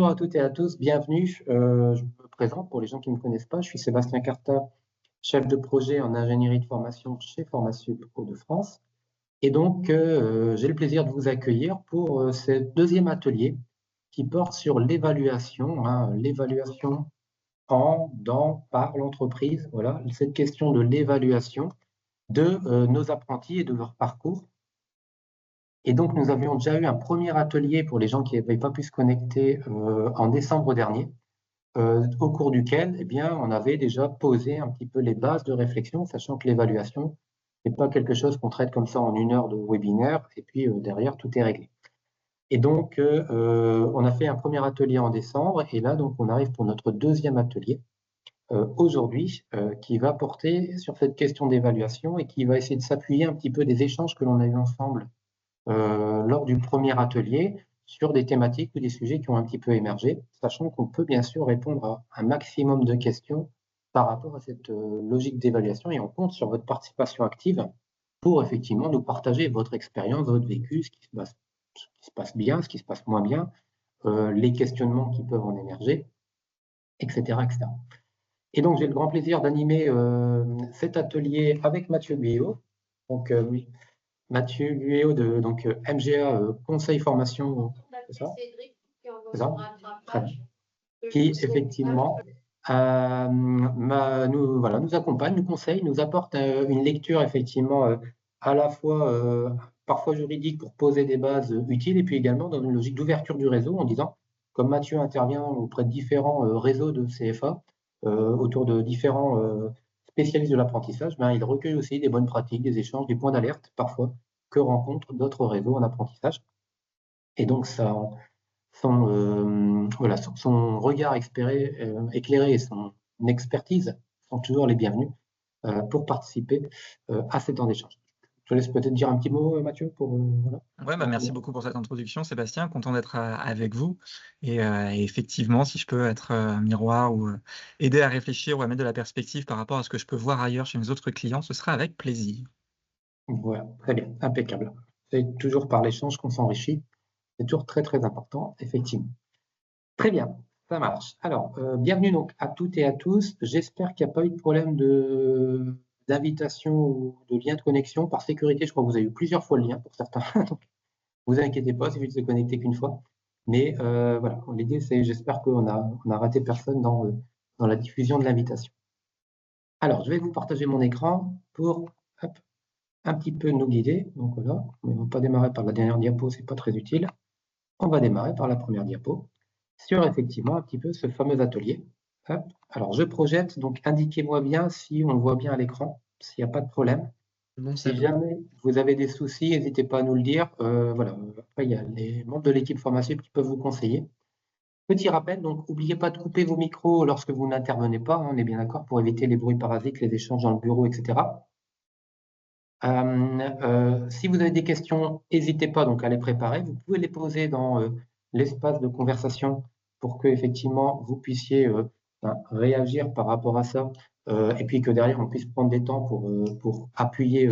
Bonjour à toutes et à tous, bienvenue. Je me présente pour les gens qui ne me connaissent pas. Je suis Sébastien Carta, chef de projet en ingénierie de formation chez Formasup Hauts-de-France. Et donc, j'ai le plaisir de vous accueillir pour ce deuxième atelier qui porte sur l'évaluation, l'évaluation en, dans, par l'entreprise. Voilà, cette question de l'évaluation de nos apprentis et de leur parcours. Et donc, nous avions déjà eu un premier atelier pour les gens qui n'avaient pas pu se connecter en décembre dernier, au cours duquel on avait déjà posé un petit peu les bases de réflexion, sachant que l'évaluation n'est pas quelque chose qu'on traite comme ça en 1 heure de webinaire, et puis derrière, tout est réglé. Et donc, on a fait un premier atelier en décembre, et là, donc, on arrive pour notre deuxième atelier aujourd'hui, qui va porter sur cette question d'évaluation et qui va essayer de s'appuyer un petit peu des échanges que l'on a eu ensemble lors du premier atelier sur des thématiques ou des sujets qui ont un petit peu émergé, sachant qu'on peut bien sûr répondre à un maximum de questions par rapport à cette logique d'évaluation et on compte sur votre participation active pour effectivement nous partager votre expérience, votre vécu, ce qui se passe bien, ce qui se passe moins bien, les questionnements qui peuvent en émerger, etc. etc. Et donc j'ai le grand plaisir d'animer cet atelier avec Mathieu Guyot. Donc oui, Mathieu Guéot de MGA Conseil Formation, c'est ça? C'est ça? Très bien. Qui effectivement nous accompagne, nous conseille, nous apporte une lecture effectivement à la fois parfois juridique pour poser des bases utiles et puis également dans une logique d'ouverture du réseau en disant, comme Mathieu intervient auprès de différents réseaux de CFA, autour de différents spécialistes de l'apprentissage, il recueille aussi des bonnes pratiques, des échanges, des points d'alerte parfois que rencontrent d'autres réseaux en apprentissage. Et donc son regard éclairé et son expertise sont toujours les bienvenus pour participer à ces temps d'échange. Je te laisse peut-être dire un petit mot, Mathieu, pour voilà. Ouais, merci beaucoup pour cette introduction, Sébastien. Content d'être avec vous. Et effectivement, si je peux être un miroir ou aider à réfléchir ou à mettre de la perspective par rapport à ce que je peux voir ailleurs chez mes autres clients, ce sera avec plaisir. Voilà, très bien, impeccable. C'est toujours par l'échange qu'on s'enrichit. C'est toujours très, très important, effectivement. Très bien, ça marche. Alors, bienvenue donc à toutes et à tous. J'espère qu'il n'y a pas eu de problème d'invitation ou de lien de connexion. Par sécurité, je crois que vous avez eu plusieurs fois le lien pour certains. Donc, vous inquiétez pas, il suffit de se connecter qu'une fois. Mais voilà, l'idée, c'est j'espère qu'on a raté personne dans la diffusion de l'invitation. Alors, je vais vous partager mon écran pour un petit peu nous guider. Donc voilà, on ne va pas démarrer par la dernière diapo, c'est pas très utile. On va démarrer par la première diapo sur effectivement un petit peu ce fameux atelier. Hop. Alors, je projette, donc indiquez-moi bien si on le voit bien à l'écran, s'il n'y a pas de problème. Bon, si jamais vous avez des soucis, n'hésitez pas à nous le dire. Voilà. Après, il y a les membres de l'équipe formation qui peuvent vous conseiller. Petit rappel, donc n'oubliez pas de couper vos micros lorsque vous n'intervenez pas, on est bien d'accord, pour éviter les bruits parasites, les échanges dans le bureau, etc. Si vous avez des questions, n'hésitez pas donc à les préparer. Vous pouvez les poser dans l'espace de conversation pour que effectivement vous puissiez réagir par rapport à ça et puis que derrière on puisse prendre des temps pour appuyer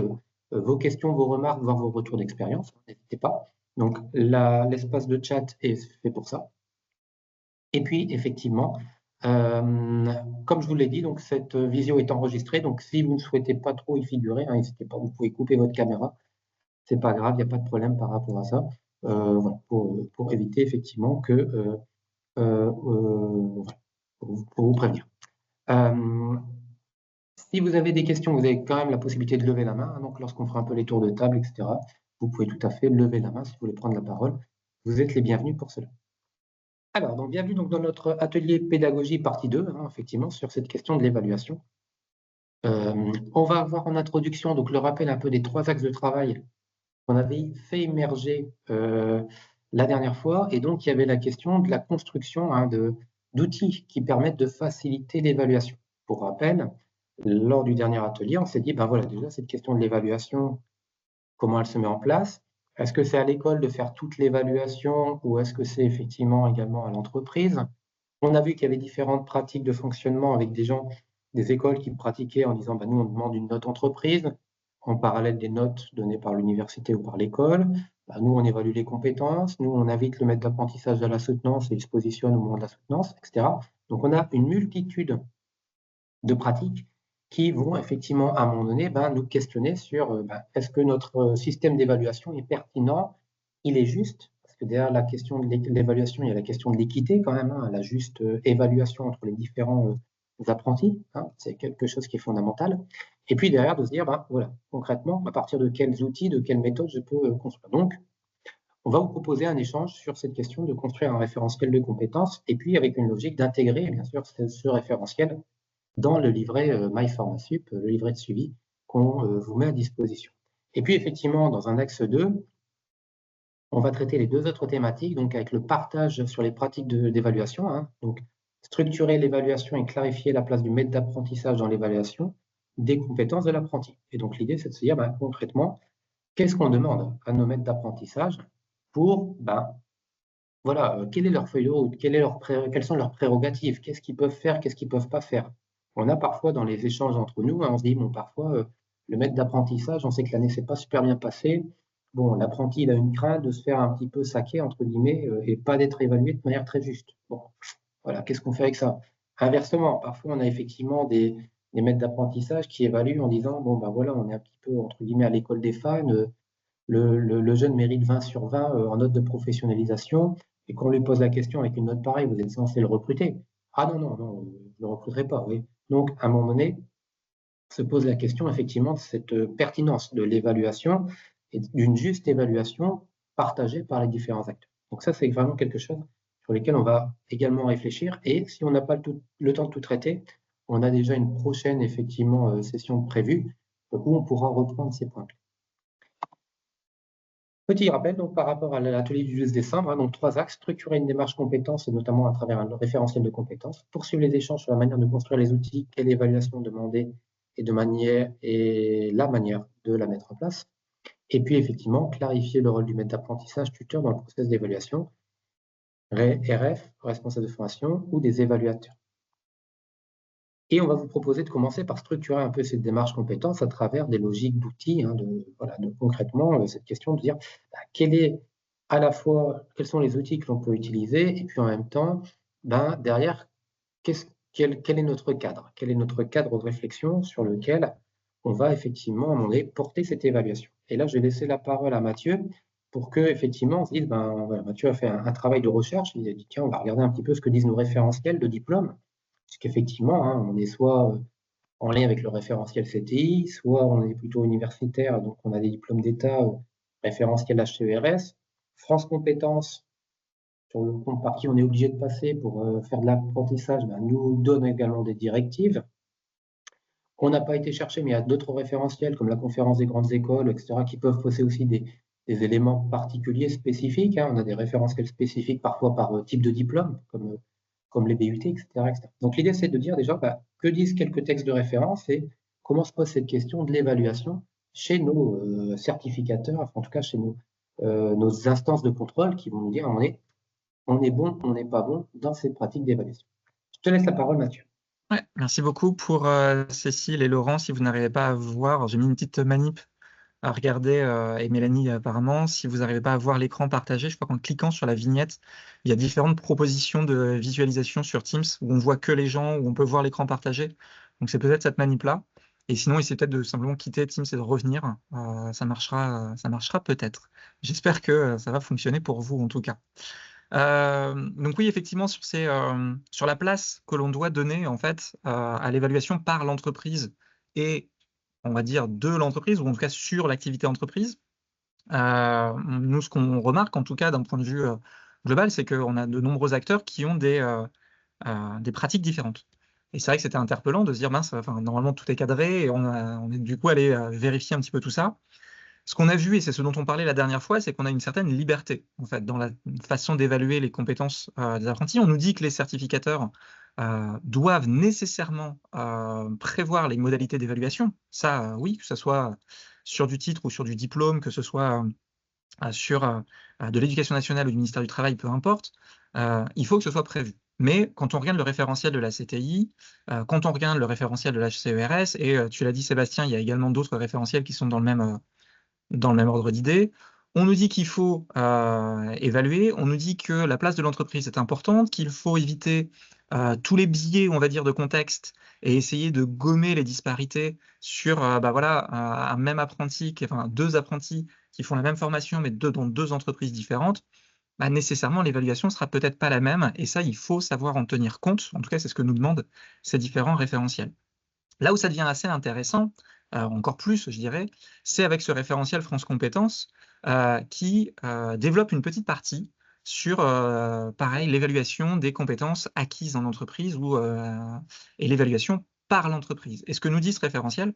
vos questions, vos remarques, voire vos retours d'expérience. N'hésitez pas. Donc l'espace de chat est fait pour ça. Et puis effectivement, comme je vous l'ai dit, donc cette visio est enregistrée, donc si vous ne souhaitez pas trop y figurer, n'hésitez pas, vous pouvez couper votre caméra, c'est pas grave, il n'y a pas de problème par rapport à ça, voilà, pour éviter effectivement que, pour vous prévenir. Si vous avez des questions, vous avez quand même la possibilité de lever la main, donc lorsqu'on fera un peu les tours de table, etc., vous pouvez tout à fait lever la main si vous voulez prendre la parole, vous êtes les bienvenus pour cela. Alors, donc, bienvenue donc, dans notre atelier pédagogie partie 2, effectivement, sur cette question de l'évaluation. On va avoir en introduction donc, le rappel un peu des 3 axes de travail qu'on avait fait émerger la dernière fois. Et donc, il y avait la question de la construction d'outils qui permettent de faciliter l'évaluation. Pour rappel, lors du dernier atelier, on s'est dit, ben voilà, déjà, cette question de l'évaluation, comment elle se met en place? Est-ce que c'est à l'école de faire toute l'évaluation ou est-ce que c'est effectivement également à l'entreprise? On a vu qu'il y avait différentes pratiques de fonctionnement avec des écoles qui pratiquaient en disant nous on demande une note entreprise. en parallèle des notes données par l'université ou par l'école. Bah, nous, on évalue les compétences, nous, on invite le maître d'apprentissage à la soutenance et il se positionne au moment de la soutenance, etc. Donc, on a une multitude de pratiques qui vont effectivement, à un moment donné, nous questionner sur est-ce que notre système d'évaluation est pertinent, il est juste, parce que derrière la question de l'évaluation, il y a la question de l'équité quand même, la juste évaluation entre les différents apprentis, c'est quelque chose qui est fondamental. Et puis derrière, de se dire, voilà, concrètement, à partir de quels outils, de quelles méthodes je peux construire. Donc, on va vous proposer un échange sur cette question de construire un référentiel de compétences, et puis avec une logique d'intégrer, bien sûr, ce référentiel dans le livret MyPharmaSup, le livret de suivi qu'on vous met à disposition. Et puis effectivement, dans un axe 2, on va traiter les 2 autres thématiques, donc avec le partage sur les pratiques d'évaluation, donc structurer l'évaluation et clarifier la place du maître d'apprentissage dans l'évaluation des compétences de l'apprenti. Et donc l'idée, c'est de se dire concrètement, qu'est-ce qu'on demande à nos maîtres d'apprentissage pour, voilà, quelle est leur feuille de route, quelles sont leurs prérogatives, qu'est-ce qu'ils peuvent faire, qu'est-ce qu'ils ne peuvent pas faire. On a parfois dans les échanges entre nous, on se dit, parfois, le maître d'apprentissage, on sait que l'année ne s'est pas super bien passée. Bon, l'apprenti, il a une crainte de se faire un petit peu saquer, entre guillemets, et pas d'être évalué de manière très juste. Bon, voilà, qu'est-ce qu'on fait avec ça? Inversement, parfois, on a effectivement des maîtres d'apprentissage qui évaluent en disant, voilà, on est un petit peu, entre guillemets, à l'école des fans, le jeune mérite 20 sur 20 en note de professionnalisation, et qu'on lui pose la question avec une note pareille, vous êtes censé le recruter. Ah non, je ne le recruterai pas, oui. Donc, à un moment donné, se pose la question effectivement de cette pertinence de l'évaluation et d'une juste évaluation partagée par les différents acteurs. Donc ça, c'est vraiment quelque chose sur lequel on va également réfléchir. Et si on n'a pas le temps de tout traiter, on a déjà une prochaine effectivement session prévue où on pourra reprendre ces points. Petit rappel, donc, par rapport à l'atelier du 12 décembre, donc 3 axes: structurer une démarche compétences, et notamment à travers un référentiel de compétences, poursuivre les échanges sur la manière de construire les outils et l'évaluation demandée et la manière de la mettre en place. Et puis, effectivement, clarifier le rôle du maître d'apprentissage tuteur dans le processus d'évaluation, RF, responsable de formation, ou des évaluateurs. Et on va vous proposer de commencer par structurer un peu cette démarche compétence à travers des logiques d'outils, concrètement, cette question de dire quels sont les outils que l'on peut utiliser, et puis en même temps, derrière, quel est notre cadre? Quel est notre cadre de réflexion sur lequel on va effectivement, à un moment donné, porter cette évaluation? Et là, je vais laisser la parole à Mathieu pour qu'effectivement, on se dise, voilà, Mathieu a fait un travail de recherche, il a dit, tiens, on va regarder un petit peu ce que disent nos référentiels de diplôme, puisqu'effectivement, on est soit en lien avec le référentiel CTI, soit on est plutôt universitaire, donc on a des diplômes d'État, référentiel HCERS. France Compétences, sur le compte par qui on est obligé de passer pour faire de l'apprentissage, nous donne également des directives. On n'a pas été chercher, mais il y a d'autres référentiels, comme la conférence des grandes écoles, etc., qui peuvent poser aussi des éléments particuliers, spécifiques. On a des référentiels spécifiques, parfois par type de diplôme, comme les BUT, etc. Donc l'idée, c'est de dire déjà que disent quelques textes de référence et comment se pose cette question de l'évaluation chez nos certificateurs, enfin, en tout cas chez nos instances de contrôle qui vont nous dire on est bon, on n'est pas bon dans cette pratique d'évaluation. Je te laisse la parole, Mathieu. Ouais, merci beaucoup pour Cécile et Laurent. Si vous n'arrivez pas à voir, j'ai mis une petite manip à regarder, et Mélanie apparemment. Si vous n'arrivez pas à voir l'écran partagé, je crois qu'en cliquant sur la vignette, il y a différentes propositions de visualisation sur Teams où on voit que les gens, où on peut voir l'écran partagé. Donc c'est peut-être cette manip-là. Et sinon, essayez peut-être de simplement quitter Teams et de revenir. Ça marchera peut-être. J'espère que ça va fonctionner pour vous en tout cas. Donc oui, effectivement, sur la place que l'on doit donner en fait à l'évaluation par l'entreprise et on va dire de l'entreprise, ou en tout cas sur l'activité entreprise. Nous, ce qu'on remarque, en tout cas d'un point de vue global, c'est qu'on a de nombreux acteurs qui ont des pratiques différentes. Et c'est vrai que c'était interpellant de se dire, mince, normalement tout est cadré, et on est du coup allé vérifier un petit peu tout ça. Ce qu'on a vu, et c'est ce dont on parlait la dernière fois, c'est qu'on a une certaine liberté en fait, dans la façon d'évaluer les compétences des apprentis. On nous dit que les certificateurs doivent nécessairement prévoir les modalités d'évaluation. Ça, oui, que ce soit sur du titre ou sur du diplôme, que ce soit sur de l'éducation nationale ou du ministère du Travail, peu importe, il faut que ce soit prévu. Mais quand on regarde le référentiel de la CTI, quand on regarde le référentiel de l'HCERS, et tu l'as dit Sébastien, il y a également d'autres référentiels qui sont dans le même ordre d'idées, on nous dit qu'il faut évaluer, on nous dit que la place de l'entreprise est importante, qu'il faut éviter tous les biais, on va dire, de contexte et essayer de gommer les disparités sur voilà, un même apprenti, enfin deux apprentis qui font la même formation mais dans deux entreprises différentes. Nécessairement, l'évaluation sera peut-être pas la même, et ça, il faut savoir en tenir compte. En tout cas, c'est ce que nous demandent ces différents référentiels. Là où ça devient assez intéressant, encore plus, je dirais, c'est avec ce référentiel France Compétences qui développe une petite partie sur, pareil, l'évaluation des compétences acquises en entreprise et l'évaluation par l'entreprise. Et ce que nous dit ce référentiel,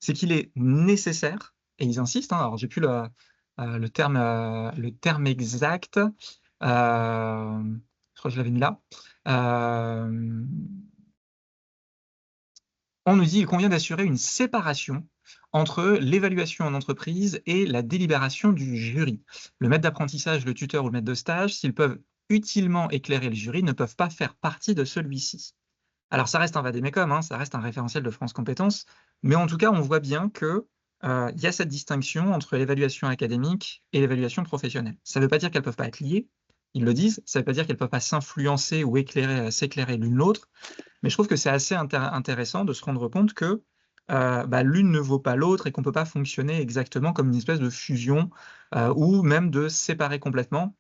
c'est qu'il est nécessaire, et ils insistent, hein, alors j'ai plus le terme exact, je crois que je l'avais mis là, on nous dit qu'il convient d'assurer une séparation entre l'évaluation en entreprise et la délibération du jury. Le maître d'apprentissage, le tuteur ou le maître de stage, s'ils peuvent utilement éclairer le jury, ne peuvent pas faire partie de celui-ci. Alors ça reste un vade-mecum, hein, ça reste un référentiel de France Compétences, mais en tout cas, on voit bien que il y a cette distinction entre l'évaluation académique et l'évaluation professionnelle. Ça ne veut pas dire qu'elles ne peuvent pas être liées, ils le disent, ça ne veut pas dire qu'elles ne peuvent pas s'influencer ou s'éclairer l'une l'autre, mais je trouve que c'est assez intéressant de se rendre compte que l'une ne vaut pas l'autre et qu'on ne peut pas fonctionner exactement comme une espèce de fusion ou même de séparer complètement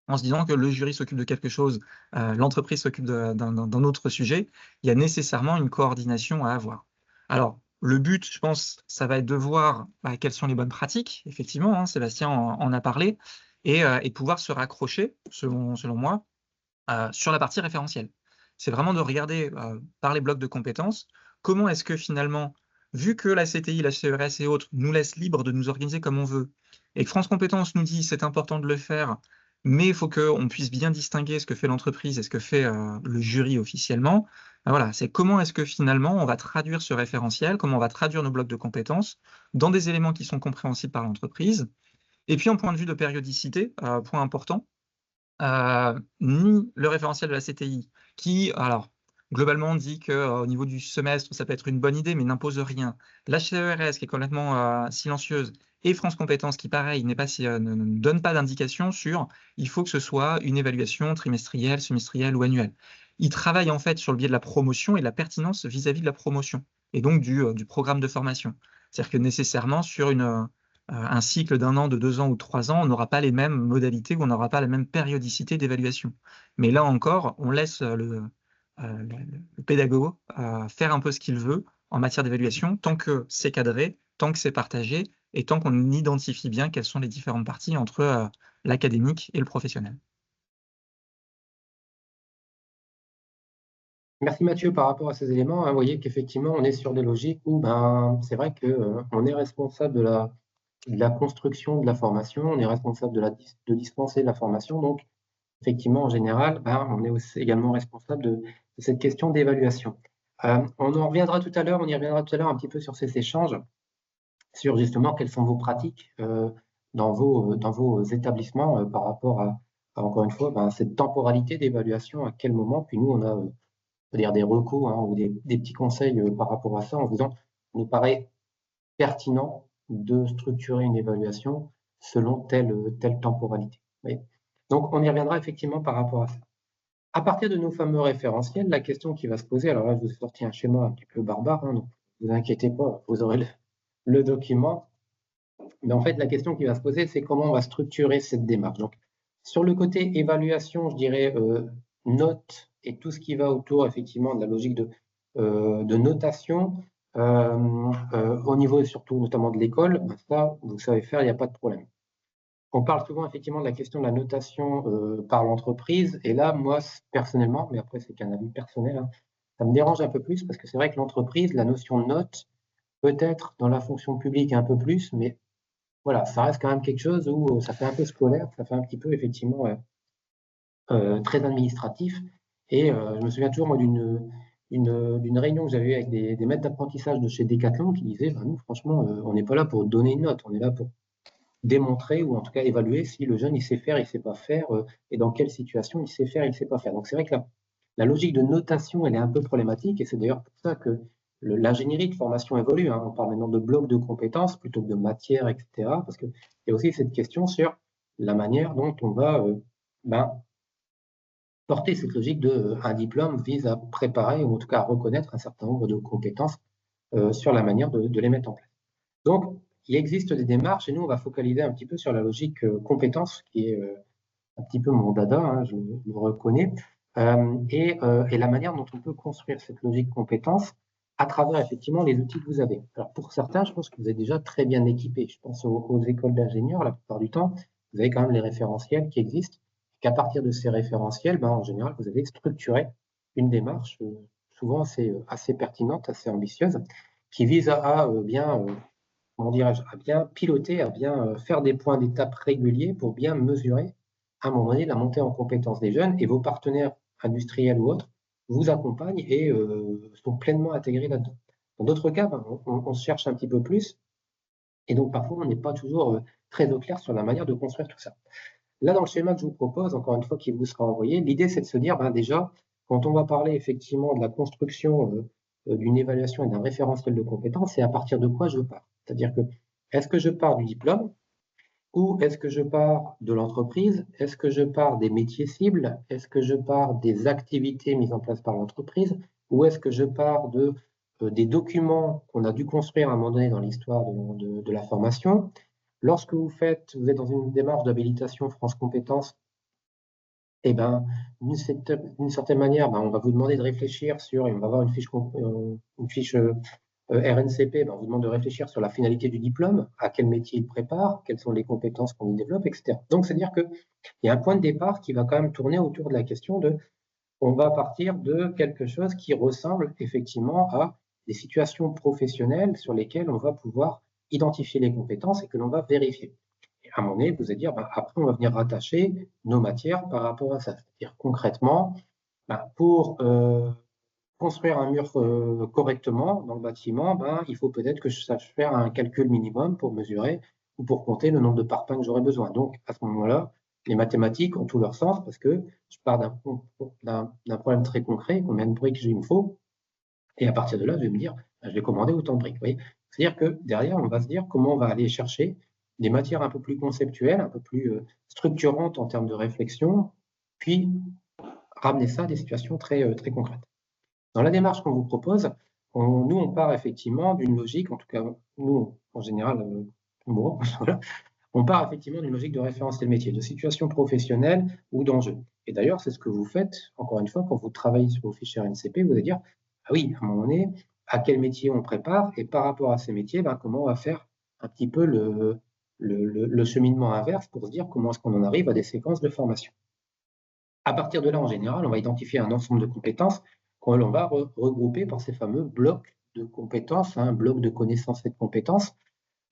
en se disant que le jury s'occupe de quelque chose, l'entreprise s'occupe d'un autre sujet. Il y a nécessairement une coordination à avoir. Alors, le but, je pense, ça va être de voir quelles sont les bonnes pratiques, effectivement, hein, Sébastien en a parlé, et de pouvoir se raccrocher, selon moi, sur la partie référentielle. C'est vraiment de regarder par les blocs de compétences, comment est-ce que finalement, vu que la CTI, la CERS et autres nous laissent libre de nous organiser comme on veut, et que France Compétences nous dit c'est important de le faire, mais il faut qu'on puisse bien distinguer ce que fait l'entreprise et ce que fait le jury officiellement. Voilà, c'est comment est-ce que finalement on va traduire ce référentiel, comment on va traduire nos blocs de compétences dans des éléments qui sont compréhensibles par l'entreprise. Et puis en point de vue de périodicité, point important, ni le référentiel de la CTI, qui, alors, globalement, dit qu'au niveau du semestre, ça peut être une bonne idée, mais n'impose rien. L'HCERS, qui est complètement silencieuse, et France Compétences, qui, pareil, ne donne pas d'indication sur il faut que ce soit une évaluation trimestrielle, semestrielle ou annuelle. Ils travaillent en fait sur le biais de la promotion et de la pertinence vis-à-vis de la promotion, et donc du programme de formation. C'est-à-dire que nécessairement, sur un cycle d'un an, de 2 ans ou de 3 ans, on n'aura pas les mêmes modalités ou on n'aura pas la même périodicité d'évaluation. Mais là encore, on laisse le pédagogue faire un peu ce qu'il veut en matière d'évaluation, tant que c'est cadré, tant que c'est partagé, et tant qu'on identifie bien quelles sont les différentes parties entre l'académique et le professionnel. Merci Mathieu par rapport à ces éléments. Vous voyez qu'effectivement, on est sur des logiques où c'est vrai qu'on est responsable de la construction de la formation, on est responsable de dispenser de la formation. Donc, effectivement, en général, on est aussi également responsable de cette question d'évaluation. On y reviendra tout à l'heure un petit peu sur ces échanges, sur justement quelles sont vos pratiques dans vos établissements par rapport à encore une fois, cette temporalité d'évaluation, à quel moment, puis nous, on a dire des recours ou des petits conseils par rapport à ça, en se disant, il nous paraît pertinent de structurer une évaluation selon telle temporalité. Oui. Donc, on y reviendra effectivement par rapport à ça. À partir de nos fameux référentiels, la question qui va se poser, alors là, je vous ai sorti un schéma un petit peu barbare, donc ne vous inquiétez pas, vous aurez le document. Mais en fait, la question qui va se poser, c'est comment on va structurer cette démarche. Donc, sur le côté évaluation, je dirais notes et tout ce qui va autour, effectivement, de la logique de notation, au niveau surtout notamment de l'école, ça, vous savez faire, il n'y a pas de problème. On parle souvent effectivement de la question de la notation par l'entreprise, et là, moi, personnellement, mais après, c'est qu'un avis personnel, hein, ça me dérange un peu plus parce que c'est vrai que l'entreprise, la notion de note, peut-être dans la fonction publique un peu plus, mais voilà, ça reste quand même quelque chose où ça fait un peu scolaire, ça fait un petit peu effectivement très administratif. Et je me souviens toujours moi d'une réunion que j'avais eue avec des maîtres d'apprentissage de chez Decathlon qui disaient nous, franchement, on n'est pas là pour donner une note, on est là pour démontrer ou en tout cas évaluer si le jeune il sait faire, il sait pas faire, et dans quelle situation il sait faire, il sait pas faire. Donc c'est vrai que La logique de notation, elle est un peu problématique, et c'est d'ailleurs pour ça que l'ingénierie de formation évolue. On parle maintenant de blocs de compétences plutôt que de matières, etc. Parce qu'il y a aussi cette question sur la manière dont on va porter cette logique de un diplôme vise à préparer, ou en tout cas à reconnaître un certain nombre de compétences sur la manière de les mettre en place. Donc, il existe des démarches, et nous, on va focaliser un petit peu sur la logique compétences, qui est un petit peu mon dada, je le reconnais, et la manière dont on peut construire cette logique compétence à travers effectivement les outils que vous avez. Alors pour certains, je pense que vous êtes déjà très bien équipés. Je pense aux écoles d'ingénieurs, la plupart du temps, vous avez quand même les référentiels qui existent, et qu'à partir de ces référentiels, en général, vous avez structuré une démarche souvent assez pertinente, assez ambitieuse, qui vise à bien, comment dirais-je, à bien piloter, à bien faire des points d'étape réguliers pour bien mesurer à un moment donné la montée en compétences des jeunes, et vos partenaires industriels ou autres vous accompagnent et sont pleinement intégrés là-dedans. Dans d'autres cas, on se cherche un petit peu plus, et donc parfois on n'est pas toujours très au clair sur la manière de construire tout ça. Là, dans le schéma que je vous propose, encore une fois, qui vous sera envoyé, l'idée c'est de se dire, déjà, quand on va parler effectivement de la construction d'une évaluation et d'un référentiel de compétences, c'est à partir de quoi je pars. C'est-à-dire que, est-ce que je pars du diplôme, ou est-ce que je pars de l'entreprise? Est-ce que je pars des métiers cibles? Est-ce que je pars des activités mises en place par l'entreprise? Ou est-ce que je pars des documents qu'on a dû construire à un moment donné dans l'histoire de la formation? Lorsque vous êtes dans une démarche d'habilitation France Compétences, d'une certaine manière, on va vous demander de réfléchir sur, et on va avoir une fiche RNCP, on vous demande de réfléchir sur la finalité du diplôme, à quel métier il prépare, quelles sont les compétences qu'on y développe, etc. Donc, c'est-à-dire qu'il y a un point de départ qui va quand même tourner autour de la question on va partir de quelque chose qui ressemble effectivement à des situations professionnelles sur lesquelles on va pouvoir identifier les compétences et que l'on va vérifier. Et à un moment donné, vous allez dire, après, on va venir rattacher nos matières par rapport à ça. C'est-à-dire concrètement, pour construire un mur correctement dans le bâtiment, il faut peut-être que je sache faire un calcul minimum pour mesurer ou pour compter le nombre de parpaings que j'aurai besoin. Donc, à ce moment-là, les mathématiques ont tout leur sens parce que je pars d'un problème très concret, combien de briques il me faut, et à partir de là, je vais me dire, je vais commander autant de briques. C'est-à-dire que derrière, on va se dire comment on va aller chercher des matières un peu plus conceptuelles, un peu plus structurantes en termes de réflexion, puis ramener ça à des situations très, très concrètes. Dans la démarche qu'on vous propose, on part effectivement d'une logique, en tout cas, nous, en général, moi, voilà, on part effectivement d'une logique de référentiel métier, de situation professionnelle ou d'enjeu. Et d'ailleurs, c'est ce que vous faites, encore une fois, quand vous travaillez sur vos fichiers RNCP, vous allez dire, ah oui, à un moment donné, à quel métier on prépare, et par rapport à ces métiers, comment on va faire un petit peu le cheminement inverse pour se dire comment est-ce qu'on en arrive à des séquences de formation. À partir de là, en général, on va identifier un ensemble de compétences qu'on va regrouper par ces fameux blocs de compétences, blocs de connaissances et de compétences,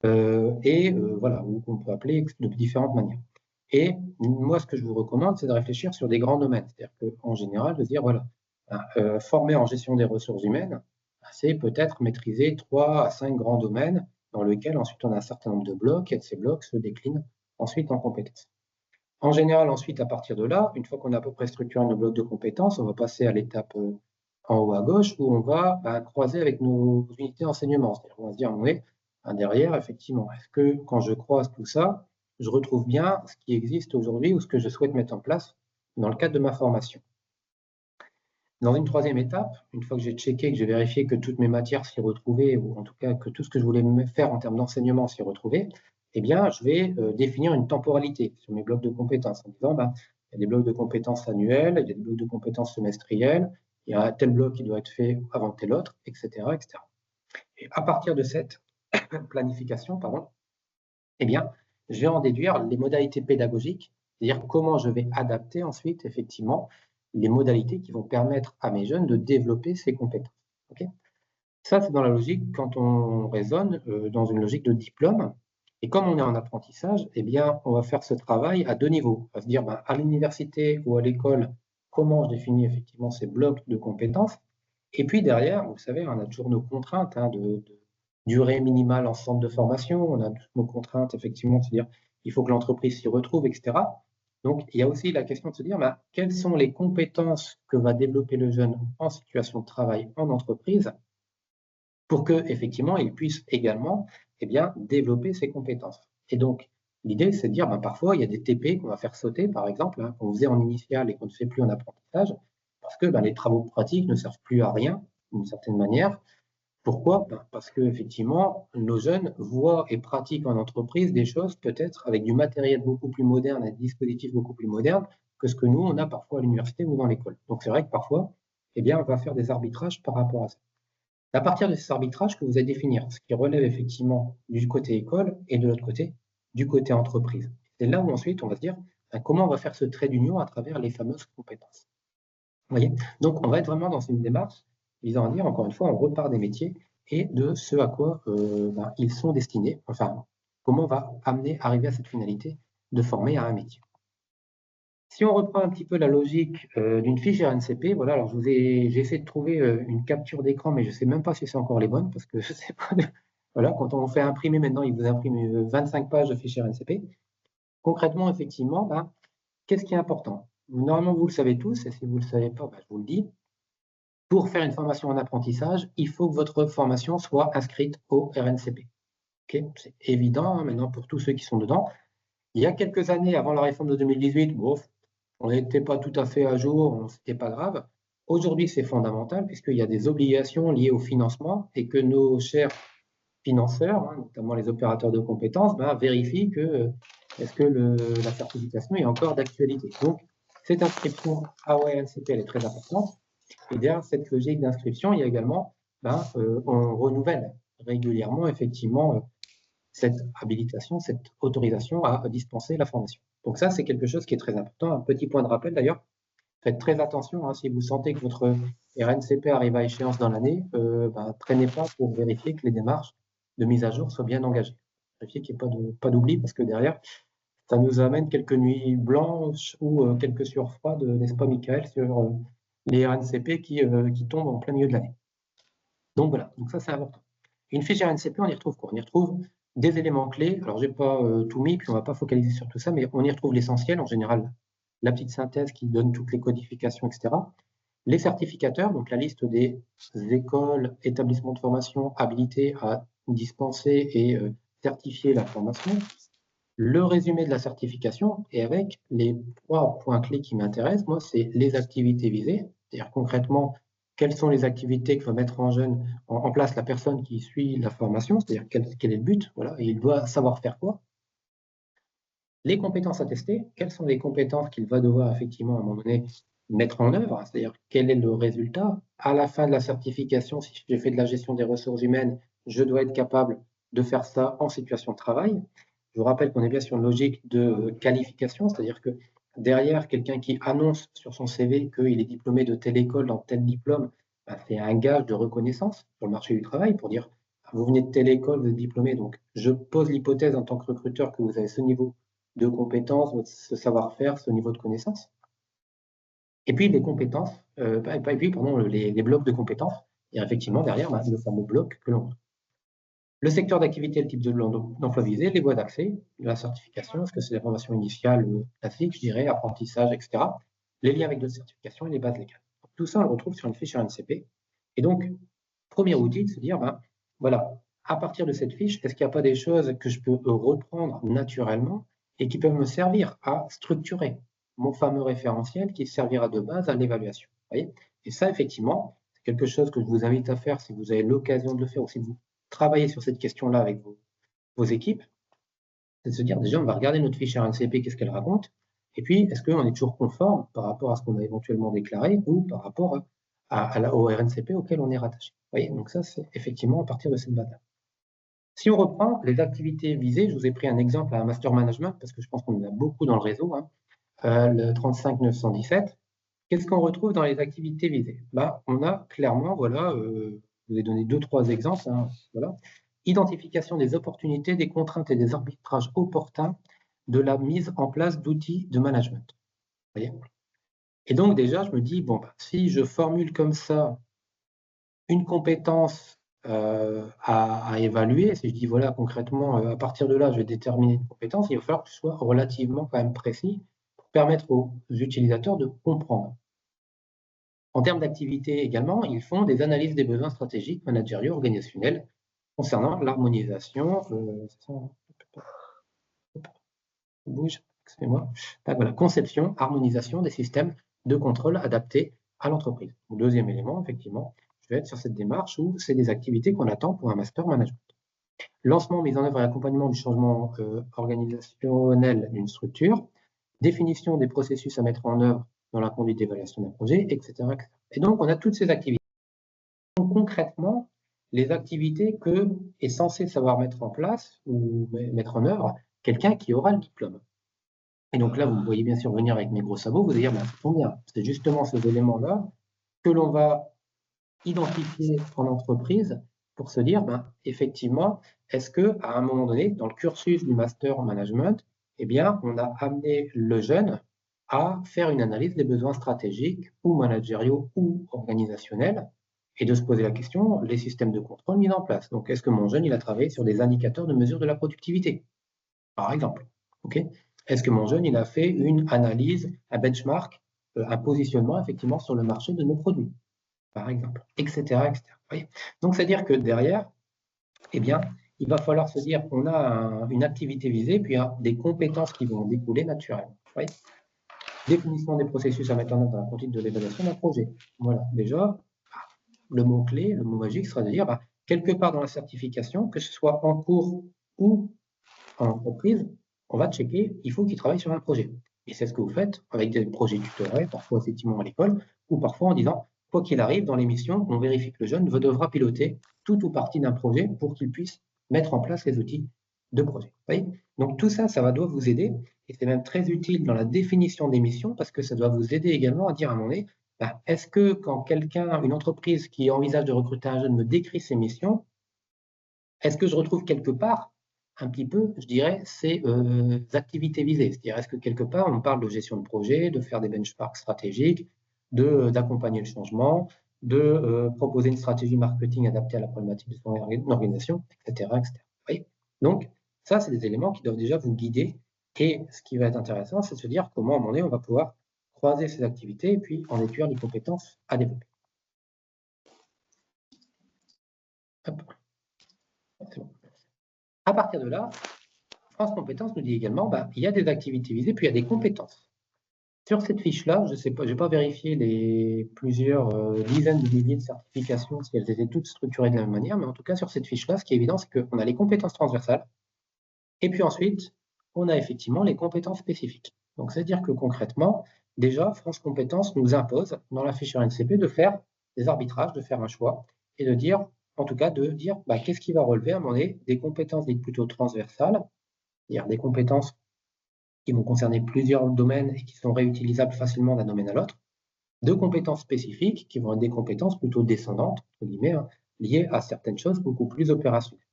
voilà, ou qu'on peut appeler de différentes manières. Et moi, ce que je vous recommande, c'est de réfléchir sur des grands domaines. C'est-à-dire qu'en général, de se dire, voilà, former en gestion des ressources humaines, c'est peut-être maîtriser 3 à 5 grands domaines dans lesquels ensuite on a un certain nombre de blocs, et ces blocs se déclinent ensuite en compétences. En général, ensuite, à partir de là, une fois qu'on a à peu près structuré nos blocs de compétences, on va passer à l'étape en haut à gauche où on va croiser avec nos unités d'enseignement. C'est-à-dire qu'on va se dire, derrière, effectivement, est-ce que quand je croise tout ça, je retrouve bien ce qui existe aujourd'hui ou ce que je souhaite mettre en place dans le cadre de ma formation? Dans une troisième étape, une fois que j'ai checké, que j'ai vérifié que toutes mes matières s'y retrouvaient, ou en tout cas que tout ce que je voulais faire en termes d'enseignement s'y retrouvait, je vais définir une temporalité sur mes blocs de compétences en disant, il y a des blocs de compétences annuels, il y a des blocs de compétences semestriels, il y a tel bloc qui doit être fait avant tel autre, etc., etc. Et à partir de cette planification, je vais en déduire les modalités pédagogiques, c'est-à-dire comment je vais adapter ensuite, effectivement, les modalités qui vont permettre à mes jeunes de développer ces compétences. Okay, ça, c'est dans la logique, quand on raisonne dans une logique de diplôme. Et comme on est en apprentissage, on va faire ce travail à deux niveaux. On va se dire, à l'université ou à l'école, comment je définis effectivement ces blocs de compétences. Et puis derrière, vous savez, on a toujours nos contraintes de durée minimale en centre de formation. On a toutes nos contraintes, effectivement, c'est-à-dire il faut que l'entreprise s'y retrouve, etc. Donc, il y a aussi la question de se dire, quelles sont les compétences que va développer le jeune en situation de travail en entreprise pour qu'effectivement, il puisse également développer ses compétences. Et donc, l'idée, c'est de dire, parfois, il y a des TP qu'on va faire sauter, par exemple, qu'on faisait en initial et qu'on ne fait plus en apprentissage, parce que les travaux pratiques ne servent plus à rien, d'une certaine manière. Pourquoi? Parce qu'effectivement, nos jeunes voient et pratiquent en entreprise des choses peut-être avec du matériel beaucoup plus moderne, et des dispositifs beaucoup plus modernes que ce que nous, on a parfois à l'université ou dans l'école. Donc c'est vrai que parfois, on va faire des arbitrages par rapport à ça. C'est à partir de ces arbitrages que vous allez définir ce qui relève effectivement du côté école et de l'autre côté, du côté entreprise. C'est là où ensuite, on va se dire comment on va faire ce trait d'union à travers les fameuses compétences. Vous voyez? Donc, on va être vraiment dans une démarche visant à dire, encore une fois, on repart des métiers et de ce à quoi ils sont destinés, enfin, comment on va arriver à cette finalité de former à un métier. Si on reprend un petit peu la logique d'une fiche RNCP, voilà, alors j'ai essayé de trouver une capture d'écran, mais je ne sais même pas si c'est encore les bonnes, parce que je sais pas. Voilà, quand on fait imprimer maintenant, il vous imprime 25 pages de fichier RNCP. Concrètement, effectivement, qu'est-ce qui est important? Normalement, vous le savez tous, et si vous ne le savez pas, je vous le dis. Pour faire une formation en apprentissage, il faut que votre formation soit inscrite au RNCP. Okay, c'est évident, maintenant, pour tous ceux qui sont dedans. Il y a quelques années, avant la réforme de 2018, on n'était pas tout à fait à jour, ce n'était pas grave. Aujourd'hui, c'est fondamental puisqu'il y a des obligations liées au financement et que nos chers financeurs, notamment les opérateurs de compétences, vérifient que est-ce que la certification est encore d'actualité. Donc, cette inscription à RNCP, elle est très importante. Et derrière cette logique d'inscription, il y a également, on renouvelle régulièrement, effectivement, cette habilitation, cette autorisation à dispenser la formation. Donc ça, c'est quelque chose qui est très important. Un petit point de rappel d'ailleurs, faites très attention, si vous sentez que votre RNCP arrive à échéance dans l'année, traînez pas pour vérifier que les démarches de mise à jour soient bien engagées. Vérifiez qu'il n'y ait pas d'oubli, parce que derrière, ça nous amène quelques nuits blanches ou quelques sueurs froides, n'est-ce pas Michael, sur les RNCP qui tombent en plein milieu de l'année. Donc voilà, donc ça c'est important. Une fiche RNCP, on y retrouve quoi? On y retrouve des éléments clés. Alors, je n'ai pas tout mis, puis on ne va pas focaliser sur tout ça, mais on y retrouve l'essentiel, en général, la petite synthèse qui donne toutes les codifications, etc. Les certificateurs, donc la liste des écoles, établissements de formation habilités à dispenser et certifier la formation. Le résumé de la certification, et avec les 3 points clés qui m'intéressent, moi, c'est les activités visées, c'est-à-dire concrètement, quelles sont les activités que va mettre en place la personne qui suit la formation, c'est-à-dire quel est le but, voilà, et il doit savoir faire quoi. Les compétences à tester, quelles sont les compétences qu'il va devoir effectivement à un moment donné mettre en œuvre, c'est-à-dire quel est le résultat. À la fin de la certification, si j'ai fait de la gestion des ressources humaines, je dois être capable de faire ça en situation de travail. Je vous rappelle qu'on est bien sur une logique de qualification, c'est-à-dire que derrière, quelqu'un qui annonce sur son CV qu'il est diplômé de telle école dans tel diplôme, c'est un gage de reconnaissance sur le marché du travail pour dire vous venez de telle école, vous êtes diplômé, donc je pose l'hypothèse en tant que recruteur que vous avez ce niveau de compétences, ce savoir-faire, ce niveau de connaissance. Et puis les compétences, les blocs de compétences, et effectivement derrière le fameux bloc que l'on retrouve. Le secteur d'activité, le type d'emploi visé, les voies d'accès, la certification, est-ce que c'est la formation initiale classique, je dirais, apprentissage, etc. Les liens avec d'autres certifications et les bases légales. Donc, tout ça, on le retrouve sur une fiche RNCP. Et donc, premier outil, de se dire, voilà, à partir de cette fiche, est-ce qu'il n'y a pas des choses que je peux reprendre naturellement et qui peuvent me servir à structurer mon fameux référentiel qui servira de base à l'évaluation. Et ça, effectivement, c'est quelque chose que je vous invite à faire si vous avez l'occasion de le faire ou si vous travaillez sur cette question-là avec vos équipes, c'est de se dire déjà, on va regarder notre fiche RNCP, qu'est-ce qu'elle raconte, et puis est-ce qu'on est toujours conforme par rapport à ce qu'on a éventuellement déclaré ou par rapport au RNCP auquel on est rattaché. Vous voyez, donc ça, c'est effectivement à partir de cette base-là. Si on reprend les activités visées, je vous ai pris un exemple à un master management parce que je pense qu'on en a beaucoup dans le réseau, le 35917. Qu'est-ce qu'on retrouve dans les activités visées? On a clairement, voilà, je vous ai donné 2-3 exemples, voilà. Identification des opportunités, des contraintes et des arbitrages opportuns de la mise en place d'outils de management. Vous voyez, et donc déjà, je me dis, si je formule comme ça une compétence à évaluer, si je dis, voilà, concrètement, à partir de là, je vais déterminer une compétence, il va falloir que je sois relativement quand même précis pour permettre aux utilisateurs de comprendre. En termes d'activité également, ils font des analyses des besoins stratégiques, managériaux, organisationnels concernant l'harmonisation, voilà, conception, harmonisation des systèmes de contrôle adaptés à l'entreprise. Deuxième élément, effectivement, je vais être sur cette démarche où c'est des activités qu'on attend pour un master management. Lancement, mise en œuvre et accompagnement du changement organisationnel d'une structure, définition des processus à mettre en œuvre dans la conduite d'évaluation d'un projet, etc., etc. Et donc, on a toutes ces activités. Donc, concrètement, les activités que est censé savoir mettre en place ou mettre en œuvre quelqu'un qui aura le diplôme. Et donc là, vous me voyez bien sûr venir avec mes gros sabots, vous allez dire, ça tombe bien, c'est justement ces éléments-là que l'on va identifier en entreprise pour se dire, effectivement, est-ce qu'à un moment donné, dans le cursus du master en management, eh bien, on a amené le jeune à faire une analyse des besoins stratégiques ou managériaux ou organisationnels et de se poser la question, les systèmes de contrôle mis en place. Donc, est-ce que mon jeune, il a travaillé sur des indicateurs de mesure de la productivité, par exemple, ok? Est-ce que mon jeune, il a fait une analyse, un benchmark, un positionnement, effectivement, sur le marché de nos produits, par exemple, etc., etc. Voyez. Donc, c'est-à-dire que derrière, eh bien, il va falloir se dire qu'on a une activité visée, puis des compétences qui vont en découler naturellement. Voyez. Définition des processus à mettre en œuvre dans la conduite de l'évaluation d'un projet. Voilà, déjà, le mot-clé, le mot magique sera de dire, quelque part dans la certification, que ce soit en cours ou en entreprise, on va checker, il faut qu'il travaille sur un projet. Et c'est ce que vous faites avec des projets tutorés, parfois effectivement à l'école, ou parfois en disant, quoi qu'il arrive, dans l'émission, on vérifie que le jeune devra piloter tout ou partie d'un projet pour qu'il puisse mettre en place les outils de projet. Vous voyez. Donc tout ça, doit vous aider, et c'est même très utile dans la définition des missions, parce que ça doit vous aider également à dire à un moment donné, est-ce que quand quelqu'un, une entreprise qui envisage de recruter un jeune me décrit ses missions, est-ce que je retrouve quelque part un petit peu, je dirais, ces activités visées? C'est-à-dire, est-ce que quelque part, on parle de gestion de projet, de faire des benchmarks stratégiques, d'accompagner le changement, de proposer une stratégie marketing adaptée à la problématique de son organisation, etc., etc. Vous voyez. Donc, ça, c'est des éléments qui doivent déjà vous guider. Et ce qui va être intéressant, c'est de se dire comment, à un moment donné, on va pouvoir croiser ces activités et puis en déduire les compétences à développer. Hop. C'est bon. À partir de là, France Compétences nous dit également, il y a des activités visées, puis il y a des compétences. Sur cette fiche-là, je sais pas, je n'ai pas vérifié les plusieurs dizaines de milliers de certifications, si elles étaient toutes structurées de la même manière, mais en tout cas, sur cette fiche-là, ce qui est évident, c'est qu'on a les compétences transversales, et puis ensuite, on a effectivement les compétences spécifiques. Donc, c'est-à-dire que concrètement, déjà, France Compétences nous impose, dans la fiche RNCP, de faire des arbitrages, de faire un choix, et de dire, en tout cas, de dire qu'est-ce qui va relever à un moment donné des compétences dites plutôt transversales, c'est-à-dire des compétences qui vont concerner plusieurs domaines et qui sont réutilisables facilement d'un domaine à l'autre, de compétences spécifiques qui vont être des compétences plutôt descendantes, entre guillemets, liées à certaines choses beaucoup plus opérationnelles.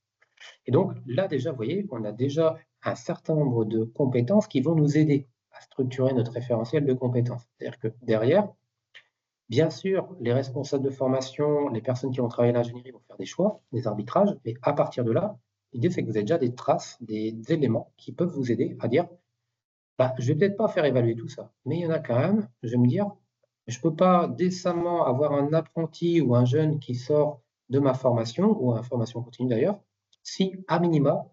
Et donc là déjà, vous voyez, on a déjà un certain nombre de compétences qui vont nous aider à structurer notre référentiel de compétences. C'est-à-dire que derrière, bien sûr, les responsables de formation, les personnes qui vont travailler à l'ingénierie vont faire des choix, des arbitrages, mais à partir de là, l'idée c'est que vous avez déjà des traces, des éléments qui peuvent vous aider à dire je vais peut-être pas faire évaluer tout ça, mais il y en a quand même, je vais me dire, je peux pas décemment avoir un apprenti ou un jeune qui sort de ma formation, ou en formation continue d'ailleurs, si, à minima,